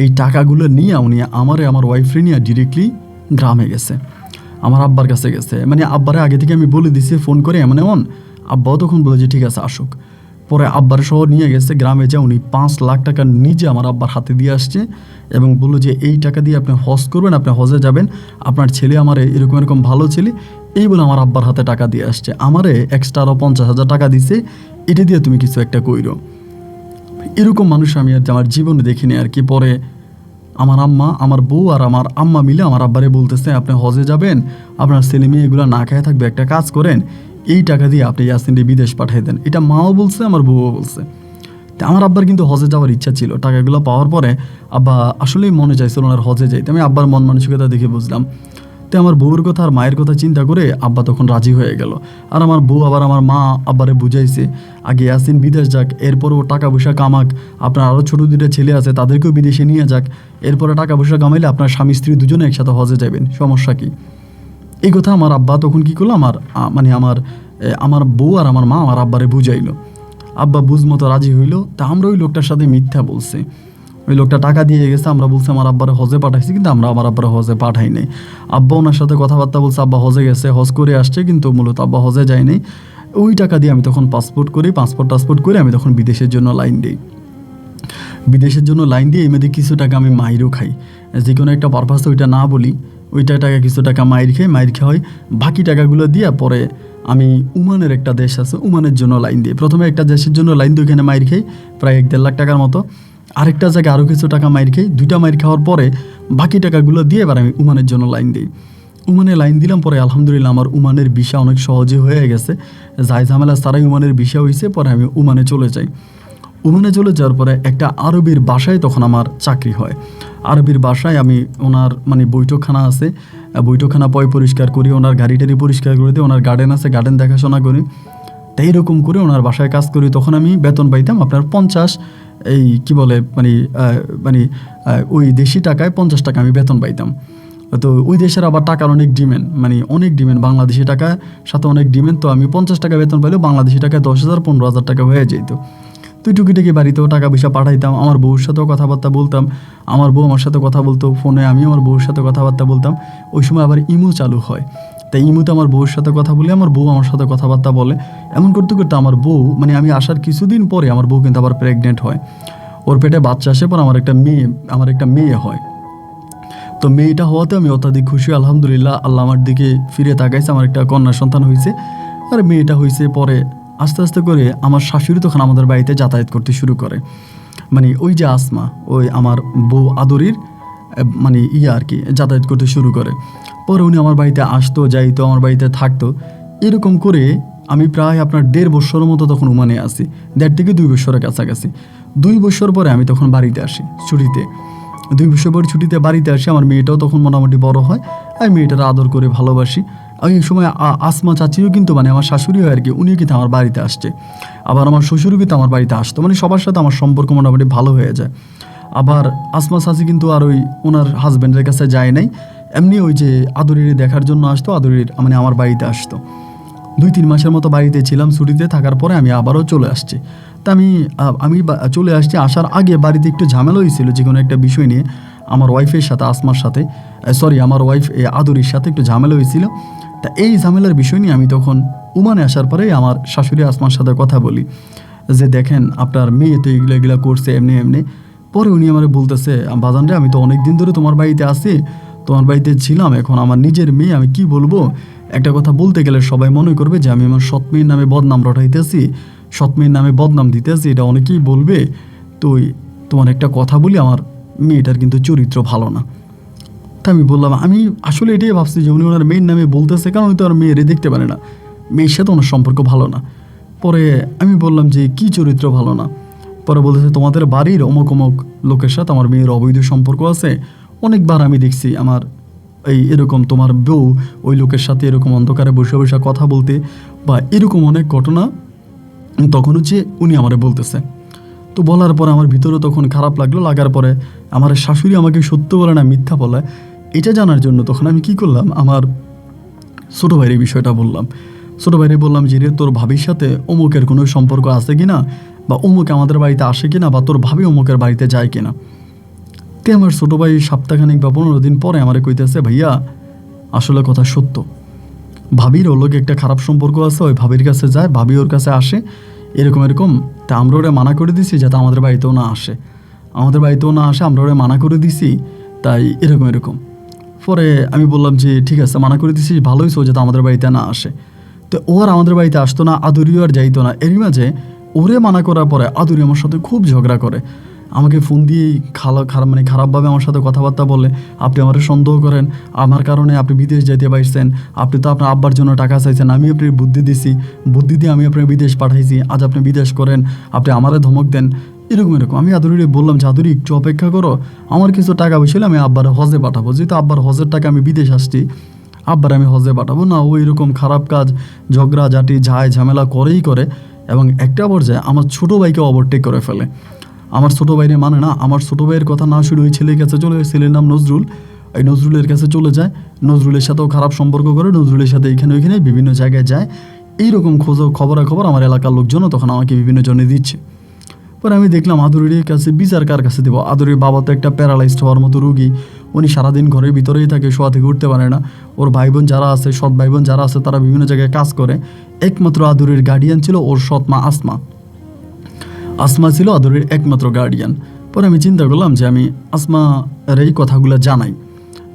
এই টাকাগুলো নিয়ে উনি আমার ওয়াইফরে নিয়ে ডিরেক্টলি গ্রামে গেছে, আমার আব্বার কাছে গেছে। মানে আব্বারে আগে থেকে আমি বলে দিছি ফোন করে এমন এমন, আব্বাও তখন বলে যে ঠিক আছে আসুক। পরে আব্বার সহ নিয়ে গেছে গ্রামে, যা উনি 5 লাখ টাকা নিজে আমার আব্বার হাতে দিয়ে আসছে এবং বললো যে এই টাকা দিয়ে আপনি হজ করবেন, আপনি হজে যাবেন, আপনার ছেলে আমার এরকম এরকম ভালো ছেলে, এই বলে আমার আব্বার হাতে টাকা দিয়ে আসছে। আমারে এক্সট্রা আরও 50,000 টাকা দিছে, এটা দিয়ে তুমি কিছু একটা কইরো। এরকম মানুষ আমি আর আমার জীবনে দেখিনি আর কি। পরে আমার আম্মা, আমার বউ আর আমার আম্মা মিলে আমার আব্বারে বলতেছে আপনি হজে যাবেন, আপনার ছেলে মেয়ে এগুলো না খেয়ে থাকবে, একটা কাজ করেন, এই টাকা দিয়ে আপনি ইয়াসিনকে বিদেশ পাঠিয়ে দেন। এটা মাও বলছে, আমার বউও বলছে। তো আমার আব্বার কিন্তু হজে যাওয়ার ইচ্ছা ছিল। টাকাগুলো পাওয়ার পরে আব্বা আসলেই মনে চাইছিল ওনার হজে যাইতে। আমি আব্বার মন মানসিকতা দেখে বুঝলাম। তো আমার বউয়ের কথা আর মায়ের কথা চিন্তা করে আব্বা তখন রাজি হয়ে গেল। আর আমার বউ আবার আমার মা আব্বারে বুঝাইছে আগে ইয়াসিন বিদেশ যাক, এরপরও টাকা পয়সা কামাক, আপনার আরও ছোটো দুটো ছেলে আছে তাদেরকেও বিদেশে নিয়ে যাক, এরপরে টাকা পয়সা কামাইলে আপনার স্বামী স্ত্রী দুজনে একসাথে হজে যাবেন, সমস্যা কি? এই কথা আমার আব্বা তখন কী করলো, আমার বউ আর আমার মা আমার আব্বারে বুঝাইলো। আব্বা বুঝ মতো রাজি হইলো। তা আমরা ওই লোকটার সাথে মিথ্যা বলছি, ওই লোকটা টাকা দিয়ে গেছে, আমরা বলছি আমার আব্বারে হজে পাঠাইছি, কিন্তু আমরা আমার আব্বারে হজে পাঠাই নাই। আব্বা ওনার সাথে কথাবার্তা বলছে, আব্বা হজে গেছে, হজ করে আসছে, কিন্তু মূলত আব্বা হজে যায় নাই। ওই টাকা দিয়ে আমি তখন পাসপোর্ট করে আমি তখন বিদেশের জন্য লাইন দিই। বিদেশের জন্য লাইন দিয়ে এমনি কিছু টাকা আমি মাইরও খাই, যে কোনো একটা পারপাসে ওইটা না বলি, ওইটা টাকা কিছু টাকা মাইর খাওয়া হয়। বাকি টাকাগুলো দিয়ে পরে আমি ওমানের একটা দেশ আছে, ওমানের জন্য লাইন দিই। প্রথমে একটা দেশের জন্য লাইন দিই, ওইখানে মাইর খাই প্রায় 1-1.5 লাখ টাকার মতো। আরেকটা জায়গায় আরও কিছু টাকা মাইর খাই, 2টা মাইর খাওয়ার পরে বাকি টাকাগুলো দিয়ে এবার আমি ওমানের জন্য লাইন দিই। ওমানে লাইন দিলাম, পরে আলহামদুলিল্লাহ আমার ওমানের ভিসা অনেক সহজে হয়ে গেছে, যাই ঝামেলা ছাড়াই ওমানের ভিসা হয়েছে। পরে আমি ওমানে চলে যাই। ওমানে চলে যাওয়ার পরে একটা আরবির বাসায় তখন আমার চাকরি হয়। আরবির বাসায় আমি ওনার বৈঠকখানা আছে, বৈঠকখানা পরিষ্কার করি, ওনার গাড়ি টাড়ি পরিষ্কার করে দিই, ওনার গার্ডেন আছে, গার্ডেন দেখাশোনা করি। তাই এরকম করে ওনার বাসায় কাজ করি। তখন আমি বেতন পাইতাম আপনার 50, ওই দেশি টাকায় 50 টাকা আমি বেতন পাইতাম। তো ওই দেশের আবার টাকার অনেক ডিমান্ড, অনেক ডিমান্ড, বাংলাদেশি টাকার সাথে অনেক ডিমান্ড। তো আমি 50 টাকা বেতন পাইলেও বাংলাদেশি টাকায় 10,000 15,000 টাকা হয়ে যেত। তো টুকিটাকি বাড়িতেও টাকা পয়সা পাঠাইতাম, আমার বউর সাথেও কথাবার্তা বলতাম, আমার বউ আমার সাথে কথা বলতো ফোনে, আমি আমার বউর সাথে কথাবার্তা বলতাম। ওই সময় আবার ইমো চালু হয়, তাই ইমোতে আমার বউর সাথে কথা বলি, আমার বউ আমার সাথে কথাবার্তা বলে। এমন করতে করতে আমার বউ আমি আসার কিছুদিন পরে আমার বউ কিন্তু আবার প্রেগনেন্ট হয়, ওর পেটে বাচ্চা আসে। পর আমার একটা মেয়ে হয়। তো মেয়েটা হওয়াতে আমি অত্যাধিক খুশি, আলহামদুলিল্লাহ। আল্লাহ আমার দিকে ফিরে তাকাইছে, আমার একটা কন্যা সন্তান হয়েছে। আর মেয়েটা হয়েছে পরে আস্তে আস্তে করে আমার শাশুড়ি তখন আমাদের বাড়িতে যাতায়াত করতে শুরু করে। ওই যে আসমা, ওই আমার বউ আদরির আর কি যাতায়াত করতে শুরু করে। পরে উনি আমার বাড়িতে আসতো, যাইতো, আমার বাড়িতে থাকতো। এরকম করে আমি প্রায় আপনার 1.5 বছরের মতো তখন ওমানে আসি, 1.5 থেকে 2 বছরের কাছাকাছি। 2 বছর পরে আমি তখন বাড়িতে আসি ছুটিতে। 2 বছর পরে ছুটিতে বাড়িতে আসি, আমার মেয়েটাও তখন মোটামুটি বড় হয়। আমি মেয়েটার আদর করে ভালোবাসি। ওই সময় আসমা চাচিও কিন্তু আমার শাশুড়ি হয় আর কি, উনিও কিন্তু আমার বাড়িতে আসছে। আবার আমার শ্বশুরও কিন্তু আমার বাড়িতে আসতো, সবার সাথে আমার সম্পর্ক মোটামুটি ভালো হয়ে যায়। আবার আসমা চাচি কিন্তু আর ওই ওনার হাজব্যান্ডের কাছে যায় নাই, এমনি ওই যে আদরির দেখার জন্য আসতো, আদরির আমার বাড়িতে আসতো। 2-3 মাসের মতো বাড়িতে ছিলাম, ছুটিতে থাকার পরে আমি আবারও চলে আসছি। তা আমি চলে আসছি। আসার আগে বাড়িতে একটু ঝামেলা হয়েছিল যে কোনো একটা বিষয় নিয়ে, আমার ওয়াইফের সাথে, আসমার সাথে, আমার ওয়াইফ আদরির সাথে একটু ঝামেলা হয়েছিল। তা এই ঝামেলার বিষয় নিয়ে আমি তখন ওমানে আসার পরেই আমার শাশুড়ি আসমার সাথে কথা বলি যে দেখেন আপনার মেয়ে তো এগুলা করছে এমনি। পরে উনি আমার বলতেছে, বাজান রে, আমি তো অনেক দিন ধরে তোমার বাড়িতে আসি, তোমার বাড়িতে ছিলাম, এখন আমার নিজের মেয়ে, আমি কি বলবো? একটা কথা বলতে গেলে সবাই মনে করবে যে আমি আমার সৎ মেয়ের নামে বদনাম রটাইতেছি, সৎ মেয়ের নামে বদনাম দিতেছি, এটা অনেকেই বলবে। তো তোমার একটা কথা বলি, আমার মেয়েটার কিন্তু চরিত্র ভালো না। তা আমি বললাম আমি আসলে এটাই ভাবছি যে উনি ওনার মেয়ের নামে বলতেছে, কারণ উনি তো আর মেয়েরে দেখতে পারে না, মেয়ের সাথে ওনার সম্পর্ক ভালো না। পরে আমি বললাম যে কি চরিত্র ভালো না? পরে বলতেছে তোমাদের বাড়ির অমুক অমুক লোকের সাথে আমার মেয়ের অবৈধ সম্পর্ক আছে, অনেকবার আমি দেখছি আমার এই এরকম তোমার বউ ওই লোকের সাথে এরকম অন্ধকারে বসে বসে কথা বলতে, বা এরকম অনেক ঘটনা তখন হচ্ছে উনি আমারে বলতেছে। তো বলার পরে আমার ভিতরে তখন খারাপ লাগলো, লাগার পরে আমার শাশুড়ি আমাকে সত্য বলে না মিথ্যা বলে এটা জানার জন্য তখন আমি কি করলাম, আমার ছোটো ভাইয়ের বিষয়টা বললাম। ছোটো ভাইরে বললাম যে রে তোর ভাবির সাথে অমুকের কোনো সম্পর্ক আছে কিনা, বা অমুক আমাদের বাড়িতে আসে কিনা, বা তোর ভাবি অমুকের বাড়িতে যায় কিনা। তে আমার ছোটো ভাই সপ্তাহখানিক বা 15 দিন পরে আমারে কইতেছে ভাইয়া আসলে কথা সত্য, ভাবির ওর লোকে একটা খারাপ সম্পর্ক আছে, ওই ভাবির কাছে যায়, ভাবি ওর কাছে আসে, এরকম এরকম। তা আমরা ওরা মানা করে দিছি যাতে আমাদের বাড়িতেও না আসে, আমাদের বাড়িতেও না আসে, আমরা ওরা মানা করে দিছি, তাই এরকম এরকম। পরে আমি বললাম যে ঠিক আছে মানা করে দিছি, ভালোই সো যাতে আমাদের বাড়িতে না আসে। তো ও আর আমাদের বাড়িতে আসতো না, আদুরিও আর যাইতো না। এরই মাঝে ওরে মানা করার পরে আদুরি আমার সাথে খুব ঝগড়া করে, আমাকে ফোন দিয়েই মানে খারাপভাবে আমার সাথে কথাবার্তা বলে, আপনি আমার সন্দেহ করেন, আমার কারণে আপনি বিদেশ যেতে পারছেন, আপনি তো আপনার আব্বার জন্য টাকা চাইছেন, আমি আপনার বুদ্ধি দিছি, বুদ্ধি দিয়ে আমি আপনার বিদেশ পাঠাইছি, আজ আপনি বিদেশ করেন, আপনি আমারে ধমক দেন, এরকম এরকম। আমি আদুরিরে বললাম যে আদুরি একটু অপেক্ষা করো, আমার কিছু টাকা পয়সা হলে আমি আব্বার হজে পাঠাবো, যেহেতু আব্বার হজের টাকা আমি বিদেশ আসছি, আব্বার আমি হজে পাঠাবো না। ও এরকম খারাপ কাজ ঝগড়া ঝাঁটি ঝামেলা করেই করে, এবং একটা পর্যায়ে আমার ছোটো ভাইকে ওভারটেক করে ফেলে। আমার ছোটো ভাইরে মানে না, আমার ছোটো ভাইয়ের কথা না শুনে ওই ছেলের কাছে চলে যায়, ছেলের নাম নজরুল, এই নজরুলের কাছে চলে যায়, নজরুলের সাথেও খারাপ সম্পর্ক করে, নজরুলের সাথে এখানে ওইখানে বিভিন্ন জায়গায় যায়, এইরকম খবরাখবর আমার এলাকার লোকজনও তখন আমাকে বিভিন্ন জনে দিচ্ছে। পরে আমি দেখলাম আদুরির কাছে বিচার কার কাছে দেবো, আদুরির বাবা তো একটা প্যারালাইজড হওয়ার মতো রুগী, উনি সারাদিন ঘরের ভিতরেই থাকে, শোয়া থেকে উঠতে পারে না, ওর ভাই বোন যারা আছে, সৎ ভাই বোন যারা আছে তারা বিভিন্ন জায়গায় কাজ করে, একমাত্র আদুরির গার্ডিয়ান ছিল ওর সৎ মা আসমা ছিল আদরের একমাত্র গার্ডিয়ান। পরে আমি চিন্তা করলাম যে আমি আসমার এই কথাগুলো জানাই,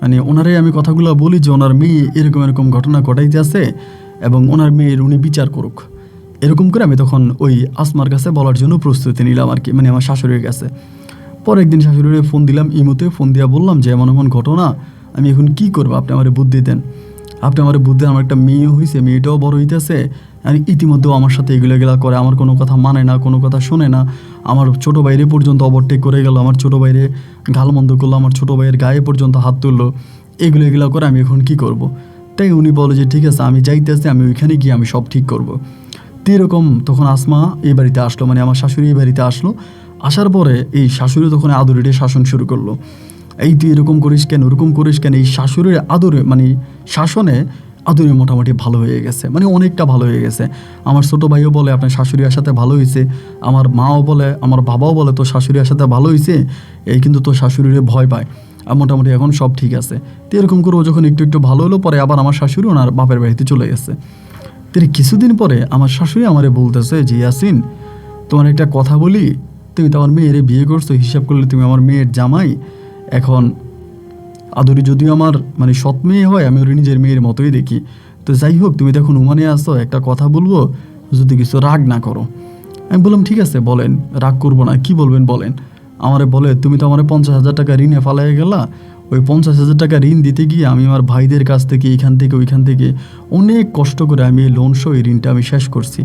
মানে ওনারাই আমি কথাগুলো বলি যে ওনার মেয়ে এরকম এরকম ঘটনা ঘটাইতে আছে এবং ওনার মেয়ের উনি বিচার করুক, এরকম করে আমি তখন ওই আসমার কাছে বলার জন্য প্রস্তুতি নিলাম আর কি, মানে আমার শাশুড়ির কাছে। পরে একদিন শাশুড়ির ফোন দিলাম, ইমোতে ফোন দিয়া বললাম যে এমন এমন ঘটনা, আমি এখন কি করবো, আপনি আমার বুদ্ধি দেন, আপনি আমার বুদ্ধি, আমার একটা মেয়ে হয়েছে, মেয়েটাও বড় হইতেছে, আর ইতিমধ্যেও আমার সাথে এগুলো করে, আমার কোনো কথা মানে না, কোনো কথা শোনে না, আমার ছোটো ভাইরে পর্যন্ত ওভারটেক করে গেল, আমার ছোটো ভাইরে গালমন্দ করলো, আমার ছোটো ভাইয়ের গায়ে পর্যন্ত হাত তুললো, এগুলো করে আমি এখন কি করব। তাই উনি বলে যে ঠিক আছে আমি যাইতেছি, আমি ওইখানে গিয়ে আমি সব ঠিক করব। তো এরকম তখন আসমা এই বাড়িতে আসলো, মানে আমার শাশুড়ি এই বাড়িতে আসলো। আসার পরে এই শাশুড়ি তখন আদরিতে শাসন শুরু করলো, এই তুই এরকম করিস কেন, ওরকম করিস কেন। এই শাশুড়ির আদরে মানে শাসনে আদরে মোটামুটি ভালো হয়ে গেছে, মানে অনেকটা ভালো হয়ে গেছে। আমার ছোটো ভাইও বলে আপনার শাশুড়ির সাথে ভালো হয়েছে, আমার মাও বলে, আমার বাবাও বলে তোর শাশুড়ির সাথে ভালো হয়েছে, এই কিন্তু তোর শাশুড়ির ভয় পায়, আর মোটামুটি এখন সব ঠিক আছে। তো এরকম করে ও যখন একটু একটু ভালো হলো, পরে আবার আমার শাশুড়ি ওনার বাপের বাড়িতে চলে গেছে। তো কিছুদিন পরে আমার শাশুড়ি আমারে বলতেছে যে ইয়াসিন তোমার একটা কথা বলি, তুমি তো আমার মেয়ের বিয়ে করছো, হিসাব করলে তুমি আমার মেয়ের জামাই। এখন আদরি যদিও আমার মানে সৎ মেয়ে হয়, আমি ওর নিজের মেয়ের মতোই দেখি। তো যাই হোক তুমি দেখুন উমানে আসো, একটা কথা বলবো, যদি কিছু রাগ না করো। আমি বললাম ঠিক আছে বলেন, রাগ করবো না, কি বলবেন বলেন। আমারে বলে তুমি তো আমার 50,000 টাকা ঋণে ফালাই গেলা, ওই 50,000 টাকা ঋণ দিতে গিয়ে আমি আমার ভাইদের কাছ থেকে এইখান থেকে ওইখান থেকে অনেক কষ্ট করে আমি এই লোন সহ এই ঋণটা আমি শেষ করছি।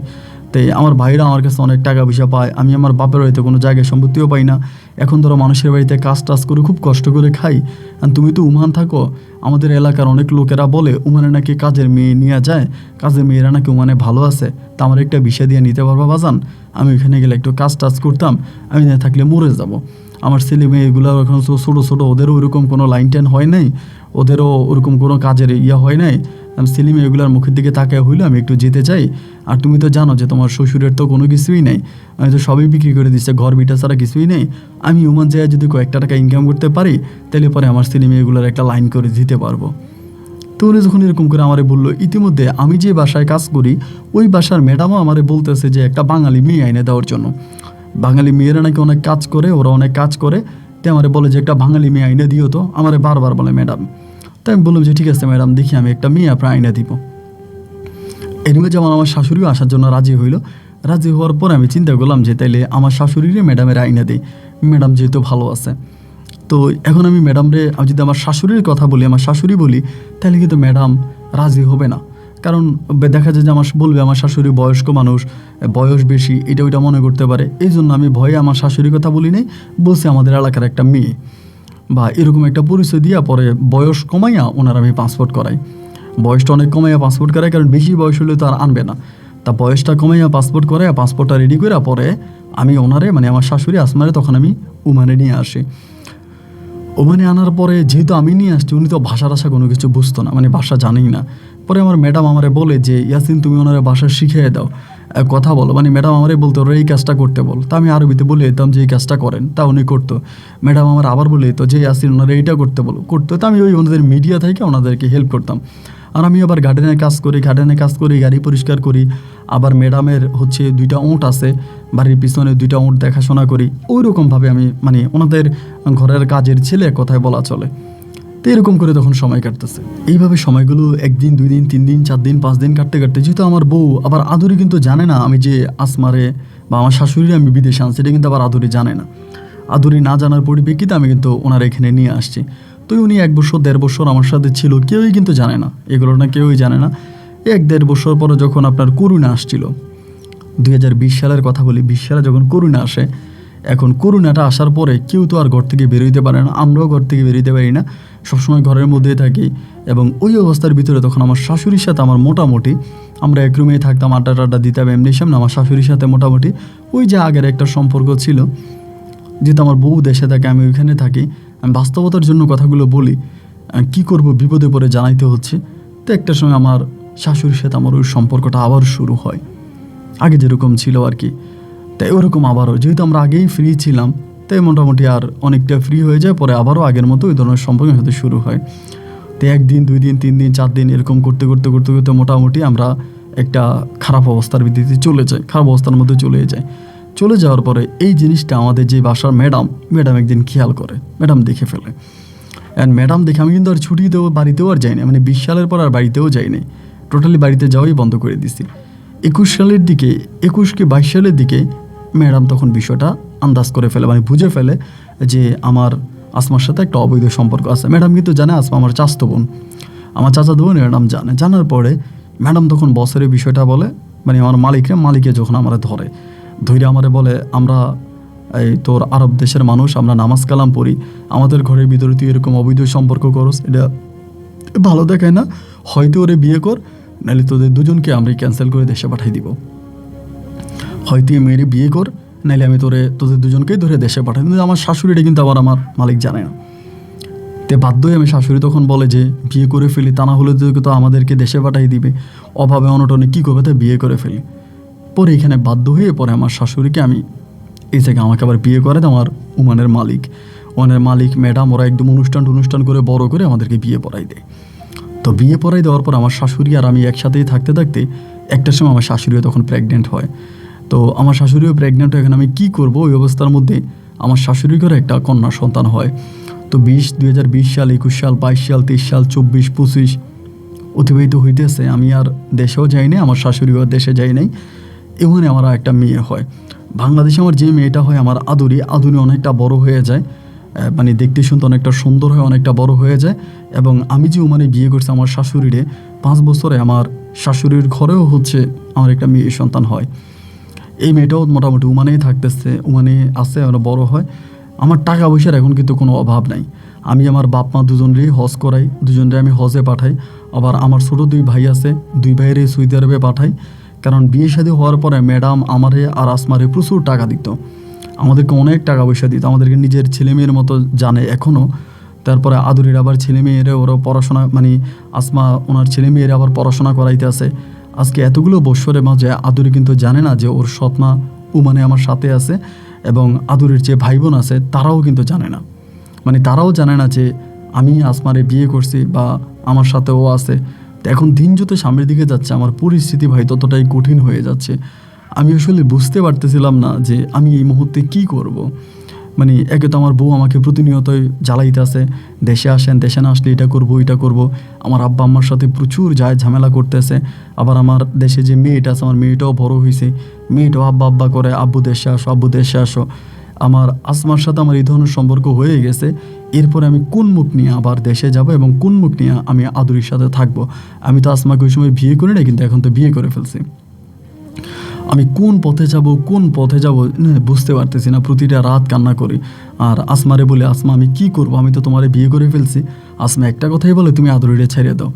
তাই আমার ভাইরা আমার কাছে অনেক টাকা পয়সা পায়, আমি আমার বাপের বাড়িতে কোনো জায়গায় সম্পত্তিও পাই না। এখন ধরো মানুষের বাড়িতে কাজ টাজ করে খুব কষ্ট করে খাই, আর তুমি তো উমান থাকো, আমাদের এলাকার অনেক লোকেরা বলে উমানে নাকি কাজের মেয়ে নিয়ে যায়, কাজের মেয়েরা নাকি উমানে ভালো আছে, তা আমার একটা বিষয় দিয়ে নিতে পারবা বাজান, আমি ওইখানে গেলে একটু কাজ টাজ করতাম, আমি না থাকলে মরে যাব। আমার ছেলে মেয়েগুলো এখন ছোটো ছোটো, ওদেরও ওরকম কোনো লাইন টাইন হয় নাই, ওদেরও ওরকম কোনো কাজের হয় নাই। আমি ছেলে মেয়েগুলোর মুখের দিকে তাকায় হইলে আমি একটু যেতে চাই। আর তুমি তো জানো যে তোমার শ্বশুরের তো কোনো কিছুই নেই, আমি তো সবই বিক্রি করে দিচ্ছে, ঘর বিটা ছাড়া কিছুই নেই। আমি উমান যায় যদি কয়েকটা টাকা ইনকাম করতে পারি, তাহলে পরে আমার ছেলে মেয়েগুলোর একটা লাইন করে দিতে পারবো। তো উনি যখন এরকম করে আমারে বললো, ইতিমধ্যে আমি যে বাসায় কাজ করি ওই বাসার ম্যাডামও আমারে বলতেছে যে একটা বাঙালি মেয়ে আইনে দেওয়ার জন্য। বাঙালি মেয়েরা নাকি অনেক কাজ করে, ওরা অনেক কাজ করে, তাই আমারে বলে যে একটা বাঙালি মেয়ে আইনে দিও তো, আমারে বারবার বলে ম্যাডাম। তাই আমি বললাম যে ঠিক আছে ম্যাডাম, দেখি আমি একটা মেয়ে আপনার আইনা দিব। এরমধ্যে যেমন আমার শাশুড়িও আসার জন্য রাজি হইল। রাজি হওয়ার পর আমি চিন্তা করলাম যে তাইলে আমার শাশুড়িরে ম্যাডামের আইনা দিই, ম্যাডাম যেহেতু ভালো আছে। তো এখন আমি ম্যাডামরে যদি আমার শাশুড়ির কথা বলি, আমার শাশুড়ি বলি, তাহলে কিন্তু ম্যাডাম রাজি হবে না। কারণ দেখা যায় যে বলবে আমার শাশুড়ি বয়স্ক মানুষ, বয়স বেশি, এটা ওইটা মনে করতে পারে। এই জন্য আমি ভয়ে আমার শাশুড়ির কথা বলি নাই, বলছি আমাদের এলাকার একটা মেয়ে বা এরকম একটা পরিচয় দিয়া পরে বয়স কমাইয়া ওনার আমি পাসপোর্ট করাই। বয়সটা অনেক কমাইয়া পাসপোর্ট করাই, কারণ বেশি বয়স হলে তো আর আনবে না। তা বয়সটা কমাইয়া পাসপোর্ট করাইয়া পাসপোর্টটা রেডি করে পরে আমি ওনারে মানে আমার শাশুড়ি আসমারে তখন আমি ওমানে নিয়ে আসি। ওমানে আনার পরে যেহেতু আমি নিয়ে আসছি, উনি তো ভাষা টাষা কোনো কিছু বুঝতো না, মানে ভাষা জানেই না। পরে আমার ম্যাডাম আমারে বলে যে ইয়াসিন তুমি ওনারে ভাষা শিখিয়ে দাও, কথা বলো। মানে ম্যাডাম আমারে বলতো ওরা এই কাজটা করতে বল। তা আমি আরবিতে বলে দিতাম যে এই কাজটা করেন, তা উনি করতো। ম্যাডাম আমার আবার বলে দিত যে ইয়াসিন ওনারা এইটা করতে বলো, করতো। তা আমি ওই ওনাদের মিডিয়া থেকে ওনাদেরকে হেল্প করতাম। আর আমি আবার গার্ডেনে কাজ করি, গাড়ি পরিষ্কার করি। আবার ম্যাডামের হচ্ছে 2টা উট আছে, বাড়ির পিছনে 2টা উট দেখাশোনা করি। ওই রকমভাবে আমি মানে ওনাদের ঘরের কাজের ছেলে কথায় বলা চলে। তো এরকম করে তখন সময় কাটতেছে। এইভাবে সময়গুলো 1 দিন 2 দিন 3 দিন 4 দিন 5 দিন কাটতে যেহেতু আমার বউ আবার আদুরি কিন্তু জানে না আমি যে আসমারে বা আমার শাশুড়ি আমি বিদেশে আনছি, এটা কিন্তু আবার আদুরি জানে না। আদুরি না জানার পরিপ্রেক্ষিতে আমি কিন্তু ওনার এখানে নিয়ে আসছি। তো উনি 1 বছর 1.5 বছর আমার সাথে ছিল, কেউই কিন্তু জানে না এগুলো, না কেউই জানে না। 1-1.5 বছর পরে যখন আপনার করোনা আসছিল, 2020 সালের কথা বলি, 20 সালে যখন করোনা আসে, এখন করোনাটা আসার পরে কেউ তো আর ঘর থেকে বেরোইতে পারে না, আমরাও ঘর থেকে বেরোইতে পারি না, সবসময় ঘরের মধ্যেই থাকি। এবং ওই অবস্থার ভিতরে তখন আমার শাশুড়ির সাথে আমার মোটামুটি আমরা এক রুমেই থাকতাম, আড্ডা টাড্ডা দিতাম এমনি সামনে। আমার শাশুড়ির সাথে মোটামুটি ওই যে আগের একটা সম্পর্ক ছিল। যেহেতু আমার বউ দেশে থাকে, আমি ওইখানে থাকি, আমি বাস্তবতার জন্য কথাগুলো বলি, কি করব, বিপদে পড়ে জানাইতে হচ্ছে। তো একটা সময় আমার শাশুড়ির সাথে আমার ওই সম্পর্কটা আবার শুরু হয়, আগে যেরকম ছিল আর কি। তাই ওরকম আবারও যেহেতু আমরা আগেই ফ্রি ছিলাম, তাই মোটামুটি আর অনেকটা ফ্রি হয়ে যায়, পরে আবারও আগের মতো ওই ধরনের সম্পর্ক হতে শুরু হয়। তো 1 দিন 2 দিন 3 দিন 4 দিন এরকম করতে মোটামুটি আমরা একটা খারাপ অবস্থার ভিত্তিতে খারাপ অবস্থার মধ্যে চলে যাওয়ার পরে এই জিনিসটা আমাদের যে বাসার ম্যাডাম একদিন খেয়াল করে, ম্যাডাম দেখে ফেলে। অ্যান্ড ম্যাডাম দেখে আমি কিন্তু আর ছুটিতেও বাড়িতেও আর যাইনি, মানে 20 সালের পর আর বাড়িতেও যাইনি, টোটালি বাড়িতে যাওয়াই বন্ধ করে দিছি। 21 কি 22 সালের দিকে ম্যাডাম তখন বিষয়টা আন্দাজ করে ফেলে, মানে বুঝে ফেলে যে আমার আসমার সাথে একটা অবৈধ সম্পর্ক আছে। ম্যাডাম কিন্তু জানে আসমা আমার চাচাতো বোন, আমার চাচাতো বোন, ম্যাডাম জানে। জানার পরে ম্যাডাম তখন বসের বিষয়টা বলে, মানে আমার মালিকে যখন আমরা ধরে আমারে বলে, আমরা এই তোর আরব দেশের মানুষ, আমরা নামাজ কালাম পড়ি, আমাদের ঘরের ভিতরে তুই এরকম অবৈধ সম্পর্ক করস, এটা ভালো দেখায় না, হয়তো ওরে বিয়ে কর, নাহলে তোদের দুজনকে আমরা ক্যান্সেল করে দেশে পাঠাই দিব। হয়তো মেয়েরে বিয়ে কর, নাহলে আমি তোদের দুজনকেই ধরে দেশে পাঠাই। কিন্তু আমার শাশুড়িটা কিন্তু আবার আমার মালিক জানে না। তে বাধ্য হয়ে আমি শাশুড়ি তখন বলে যে বিয়ে করে ফেলি, তা না হলে তো আমাদেরকে দেশে পাঠাই দিবে, অভাবে অনটনে কী করবে, তাই বিয়ে করে ফেলি। পরে এখানে বাধ্য হয়ে পরে আমার শাশুড়িকে আমি এই জায়গায় আমাকে আবার বিয়ে করে আমার ওমানের মালিক ম্যাডাম, ওরা একদম অনুষ্ঠান করে বড় করে আমাদেরকে বিয়ে পড়াই দেয়। তো বিয়ে পড়াই দেওয়ার পর আমার শাশুড়ি আর আমি একসাথেই থাকতে একটা সময় আমার শাশুড়িও তখন প্রেগনেন্ট হয়। তো আমার শাশুড়িও প্রেগনেন্ট হয়, এখানে আমি কী করবো, ওই অবস্থার মধ্যে আমার শাশুড়ি করে একটা কন্যা সন্তান হয়। তো 2020 সাল 21 সাল 22 সাল 23 সাল 24 25 অতিবাহিত হইতেছে, আমি আর দেশেও যাই নাই, আমার শাশুড়িও আর দেশে যাই নাই। এমনি আমার একটা মেয়ে হয় বাংলাদেশে। আমার যে মেয়েটা হয় আমার আদুরি অনেকটা বড় হয়ে যায়, মানে দেখতে শুনতে অনেকটা সুন্দর হয়, অনেকটা বড় হয়ে যায়। এবং আমি যে ওমানে বিয়ে করছি আমার শাশুড়িরে, 5 বছরে আমার শাশুড়ির ঘরেও হচ্ছে আমার একটা মেয়ে সন্তান হয়। এই মেয়েটাও মোটামুটি ওমানেই থাকতেছে, ওমানে আছে, আমরা বড় হয়। আমার টাকা পয়সার এখন কিন্তু কোনো অভাব নাই। আমি আমার বাপ মা দুজনেরই হজ করাই, দুজনরে আমি হজে পাঠাই। আবার আমার ছোটো 2 ভাই আছে, 2 ভাইয়ের সৌদি আরবে পাঠাই। কারণ বিয়ে শাদী হওয়ার পরে ম্যাডাম আমারে আর আসমারে প্রচুর টাকা দিত, আমাদেরকে অনেক টাকা পয়সা দিত, আমাদেরকে নিজের ছেলেমেয়ের মতো জানে এখনও। তারপরে আদুরির আবার ছেলেমেয়েরা ওরা পড়াশোনা, মানে আসমা ওনার ছেলেমেয়েরা আবার পড়াশোনা করাইতে আছে। আজকে এতগুলো বৎসরের মাঝে আদুরি কিন্তু জানে না যে ওর সৎমা ওমানে আমার সাথে আছে, এবং আদুরির যে ভাই বোন আছে তারাও কিন্তু জানে না, মানে তারাও জানে না যে আমি আসমারে বিয়ে করছি বা আমার সাথে ও আছে। তো এখন দিন যত সামনের দিকে যাচ্ছে আমার পরিস্থিতি ভাই ততটাই কঠিন হয়ে যাচ্ছে। আমি আসলে বুঝতে পারতেছিলাম না যে আমি এই মুহূর্তে কি করব। মানে একে তো আমার বউ আমাকে প্রতিনিয়তই জ্বালাইতে আছে, দেশে আসেন, দেশে না আসলে এটা করব। আমার আব্বা আম্মার সাথে প্রচুর ঝামেলা করতেছে। আবার আমার দেশে যে মেয়েটা আছে, আমার মেয়েটাও বড় হয়েছে, মেয়েটাও আব্বা করে, আব্বু দেশে আসো। আমার আসমার সাথে আমার এই ধরনের সম্পর্ক হয়ে গেছে। এরপরে আমি কোন মুখ নিয়ে আবার দেশে যাব এবং কোন মুখ নিয়ে আমি আদুরির সাথে থাকবো? আমি তো আসমাকে ওই সময় বিয়ে করি না, কিন্তু এখন তো বিয়ে করে ফেলছি। আমি কোন পথে যাব বুঝতে পারতেছি না। প্রতিটা রাত কান্না করি আর আসমারে বলে, আসমা আমি কি করব, আমি তো তোমারে বিয়ে করে ফেলছি। আসমা একটা কথাই বলে, তুমি আদুরিরে ছেড়ে দাও,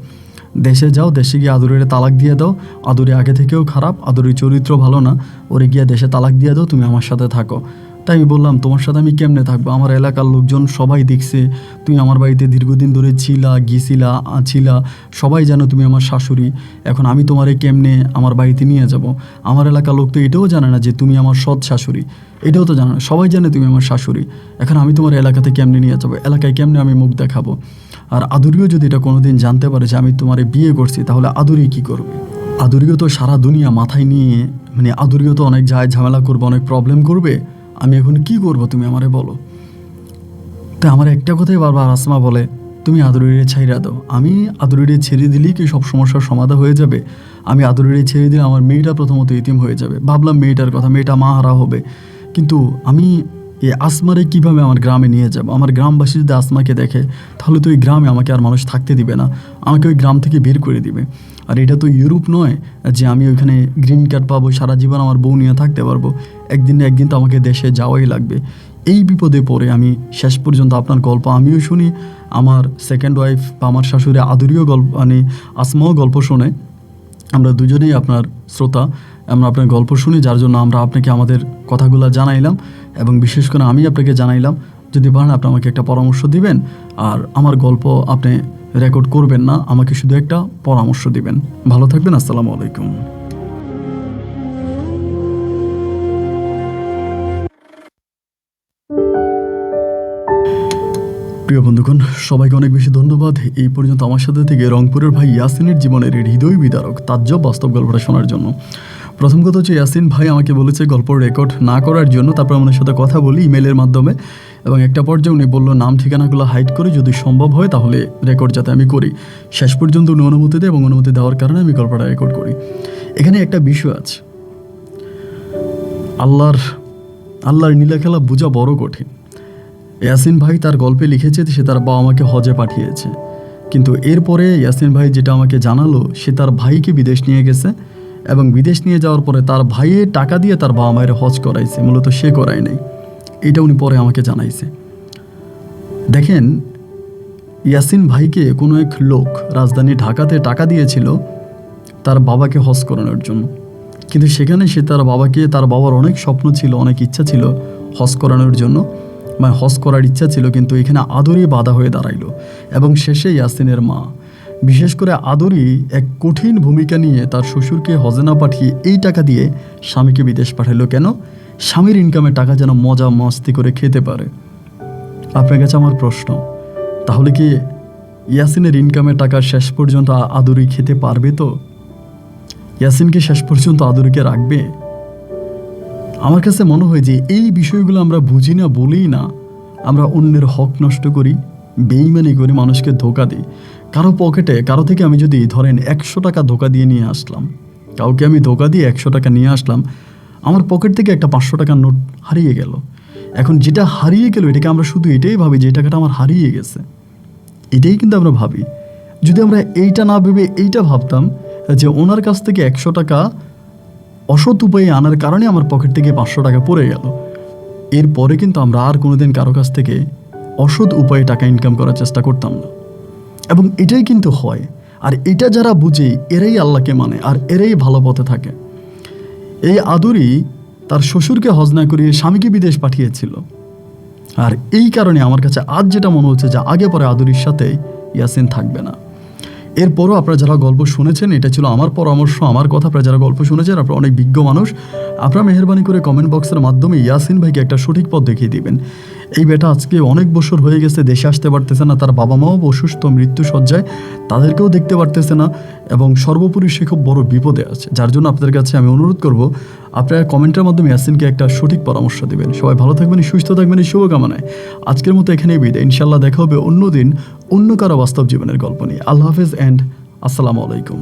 দেশে যাও, দেশে গিয়ে আদুরিরে তালাক দিয়ে দাও। আদুরি আগে থেকেও খারাপ, আদুরির চরিত্র ভালো না, ওরে গিয়ে দেশে তালাক দিয়ে দাও, তুমি আমার সাথে থাকো। তাই আমি বললাম, তোমার সাথে আমি কেমনে থাকবো? আমার এলাকার লোকজন সবাই দেখছে, তুমি আমার বাড়িতে দীর্ঘদিন ধরে ছিলা, সবাই জানো তুমি আমার শাশুড়ি। এখন আমি তোমারে কেমনে আমার বাড়িতে নিয়ে যাব? আমার এলাকার লোক তো এটাও জানে না যে তুমি আমার সৎ শাশুড়ি, এটাও তো জানে না, সবাই জানে তুমি আমার শাশুড়ি। এখন আমি তোমার এলাকাতে কেমনে নিয়ে যাবো? এলাকায় কেমনে আমি মুখ দেখাবো? আর আদুরিও যদি এটা কোনোদিন জানতে পারে যে আমি তোমারে বিয়ে করছি, তাহলে আদুরি কি করবে? আদুরিও তো সারা দুনিয়া মাথায় নিয়ে, মানে আদুরিও তো অনেক ঝামেলা করবে, অনেক প্রবলেম করবে। আমি এখন কি করব, তুমি আমারে বলো। তো আমার একটা কথাই বারবার আসমা বলে, তুমি আদুরিরে ছাইরা দাও। আমি আদুরিরে ছেড়ে দিলেই কি সব সমস্যার সমাধান হয়ে যাবে? আমি আদুরিরে ছেড়ে দিলে আমার মেয়েটা প্রথমত ইতিম হয়ে যাবে। ভাবলাম মেয়েটার কথা, মেয়েটা মা হারা হবে। কিন্তু আমি এই আসমারে কীভাবে আমার গ্রামে নিয়ে যাব? আমার গ্রামবাসী যদি আসমাকে দেখে, তাহলে তো ওই গ্রামে আমাকে আর মানুষ থাকতে দিবে না, আমাকে ওই গ্রাম থেকে বের করে দিবে। আর এটা তো ইউরোপ নয় যে আমি ওইখানে গ্রিন কার্ড পাবো, সারা জীবন আমার বউ নিয়ে থাকতে পারবো। একদিন না একদিন তো আমাকে দেশে যাওয়াই লাগবে। এই বিপদে পড়ে আমি শেষ পর্যন্ত আপনার গল্প আমিও শুনি, আমার সেকেন্ড ওয়াইফ বা আমার শাশুড়ি আদুরিও গল্প, মানে আসমাও গল্প শোনে। আমরা দুজনেই আপনার শ্রোতা, আমরা আপনার গল্প শুনি, যার জন্য আমরা আপনাকে আমাদের কথাগুলো জানাইলাম। এবং বিশেষ করে আমি আপনাকে জানাইলাম, যদি পারেন আপনি আমাকে একটা পরামর্শ দিবেন। আর আমার গল্প আপনি রেকর্ড করবেন না, আমাকে শুধু একটা পরামর্শ দিবেন। ভালো থাকবেন। আসসালামু আলাইকুম। প্রিয় বন্ধুগণ, সবাইকে অনেক বেশি ধন্যবাদ এই পর্যন্ত আমার সাথে থেকে রংপুরের ভাই ইয়াসিনের জীবনের হৃদয় বিদারক তাজ্জব বাস্তব গল্পটা শোনার জন্য। প্রথম কথা হচ্ছে, ইয়াসিন ভাই আমাকে বলেছে গল্প রেকর্ড না করার জন্য। তারপর আমার সাথে কথা বলি ইমেলের মাধ্যমে, এবং একটা পর্যায়ে উনি বললো নাম ঠিকানাগুলো হাইড করে যদি সম্ভব হয় তাহলে রেকর্ড যাতে আমি করি। শেষ পর্যন্ত উনি অনুমতি দেয় এবং অনুমতি দেওয়ার কারণে আমি গল্পটা রেকর্ড করি। এখানে একটা বিষয় আছে, আল্লাহর নীলা খেলা বোঝা বড় কঠিন। ইয়াসিন ভাই তার গল্পে লিখেছে সে তার বাবা মাকে হজে পাঠিয়েছে, কিন্তু এরপরে ইয়াসিন ভাই যেটা আমাকে জানালো, সে তার ভাইকে বিদেশ নিয়ে গেছে এবং বিদেশ নিয়ে যাওয়ার পরে তার ভাইয়ের টাকা দিয়ে তার বাবা মায়ের হজ করাইছে, মূলত সে করায় নাই। এটা উনি পরে আমাকে জানাইছে। দেখেন, ইয়াসিন ভাইকে কোনো এক লোক রাজধানী ঢাকাতে টাকা দিয়েছিল তার বাবাকে হজ করানোর জন্য, কিন্তু সেখানে সে তার বাবার অনেক স্বপ্ন ছিল, অনেক ইচ্ছা ছিল হজ করানোর জন্য, মানে হজ করার ইচ্ছা ছিল, কিন্তু এখানে আদরি বাধা হয়ে দাঁড়াইল। এবং শেষে ইয়াসিনের মা, বিশেষ করে আদরি, এক কঠিন ভূমিকা নিয়ে তার শ্বশুরকে হজে না পাঠিয়ে এই টাকা দিয়ে স্বামীকে বিদেশ পাঠাইলো। কেন? স্বামীর ইনকামের টাকা যেন মজা মস্তি করে খেতে পারে। আপনার কাছে আমার প্রশ্ন, তাহলে কি ইয়াসিনের ইনকামের টাকা শেষ পর্যন্ত আদরি খেতে পারবে? তো ইয়াসিনকে শেষ পর্যন্ত আদরিকে রাখবে? আমার কাছে মনে হয় যে এই বিষয়গুলো আমরা বুঝি না বলেই না আমরা অন্যের হক নষ্ট করি, বেইমানি করি, মানুষকে ধোকা দিই। কারো থেকে আমি যদি ধরেন 100 টাকা ধোকা দিয়ে নিয়ে আসলাম, কাউকে আমি ধোকা দিয়ে 100 টাকা নিয়ে আসলাম, আমার পকেট থেকে একটা 500 টাকার নোট হারিয়ে গেল। এখন যেটা হারিয়ে গেল এটাকে আমরা শুধু এটাই ভাবি যে টাকাটা আমার হারিয়ে গেছে, এটাই কিন্তু আমরা ভাবি। যদি আমরা এইটা না ভেবে এইটা ভাবতাম যে ওনার কাছ থেকে 100 টাকা অসৎ উপায়ে আনার কারণে আমার পকেট থেকে 500 টাকা পড়ে গেল, এরপরে কিন্তু আমরা আর কোনোদিন কারো কাছ থেকে অসৎ উপায়ে টাকা ইনকাম করার চেষ্টা করতাম না। এবং এটাই কিন্তু হয়। আর এটা যারা বুঝে এরাই আল্লাহকে মানে, আর এরাই ভালো পথে থাকে। এই আদরি তার শ্বশুরকে হজ না করিয়ে স্বামীকে বিদেশ পাঠিয়েছিল। আর এই কারণে আমার কাছে আজ যেটা মনে হচ্ছে যে আগে পরে আদরির সাথে ইয়াসিন থাকবে না। এরপরও আপনারা যারা গল্প শুনেছেন, এটা ছিল আমার পরামর্শ, আমার কথা। আপনারা যারা গল্প শুনেছেন, আপনারা অনেক বিজ্ঞ মানুষ, আপনারা মেহেরবানি করে কমেন্ট বক্সের মাধ্যমে ইয়াসিন ভাইকে একটা সঠিক পথ দেখিয়ে দিবেন। এই বেটা আজকে অনেক বছর হয়ে গেছে, দেশে আসতে পারতেছে না, তার বাবা মাও অসুস্থ, মৃত্যুসজ্জায়, তাদেরকেও দেখতে পারতেছে না, এবং সর্বোপরি সে খুব বড় বিপদে আছে। যার জন্য আপনাদের কাছে আমি অনুরোধ করব, আপনারা কমেন্টের মাধ্যমে ইয়াসিনকে একটা সঠিক পরামর্শ দিবেন। সবাই ভালো থাকবেন, সুস্থ থাকবেন, এই শুভকামনায় আজকের মতো এখানেই বিদায়। ইনশাল্লাহ দেখা হবে অন্যদিন অন্য কারো বাস্তব জীবনের গল্প নিয়ে। আল্লাহ হাফেজ অ্যান্ড আসসালামু আলাইকুম।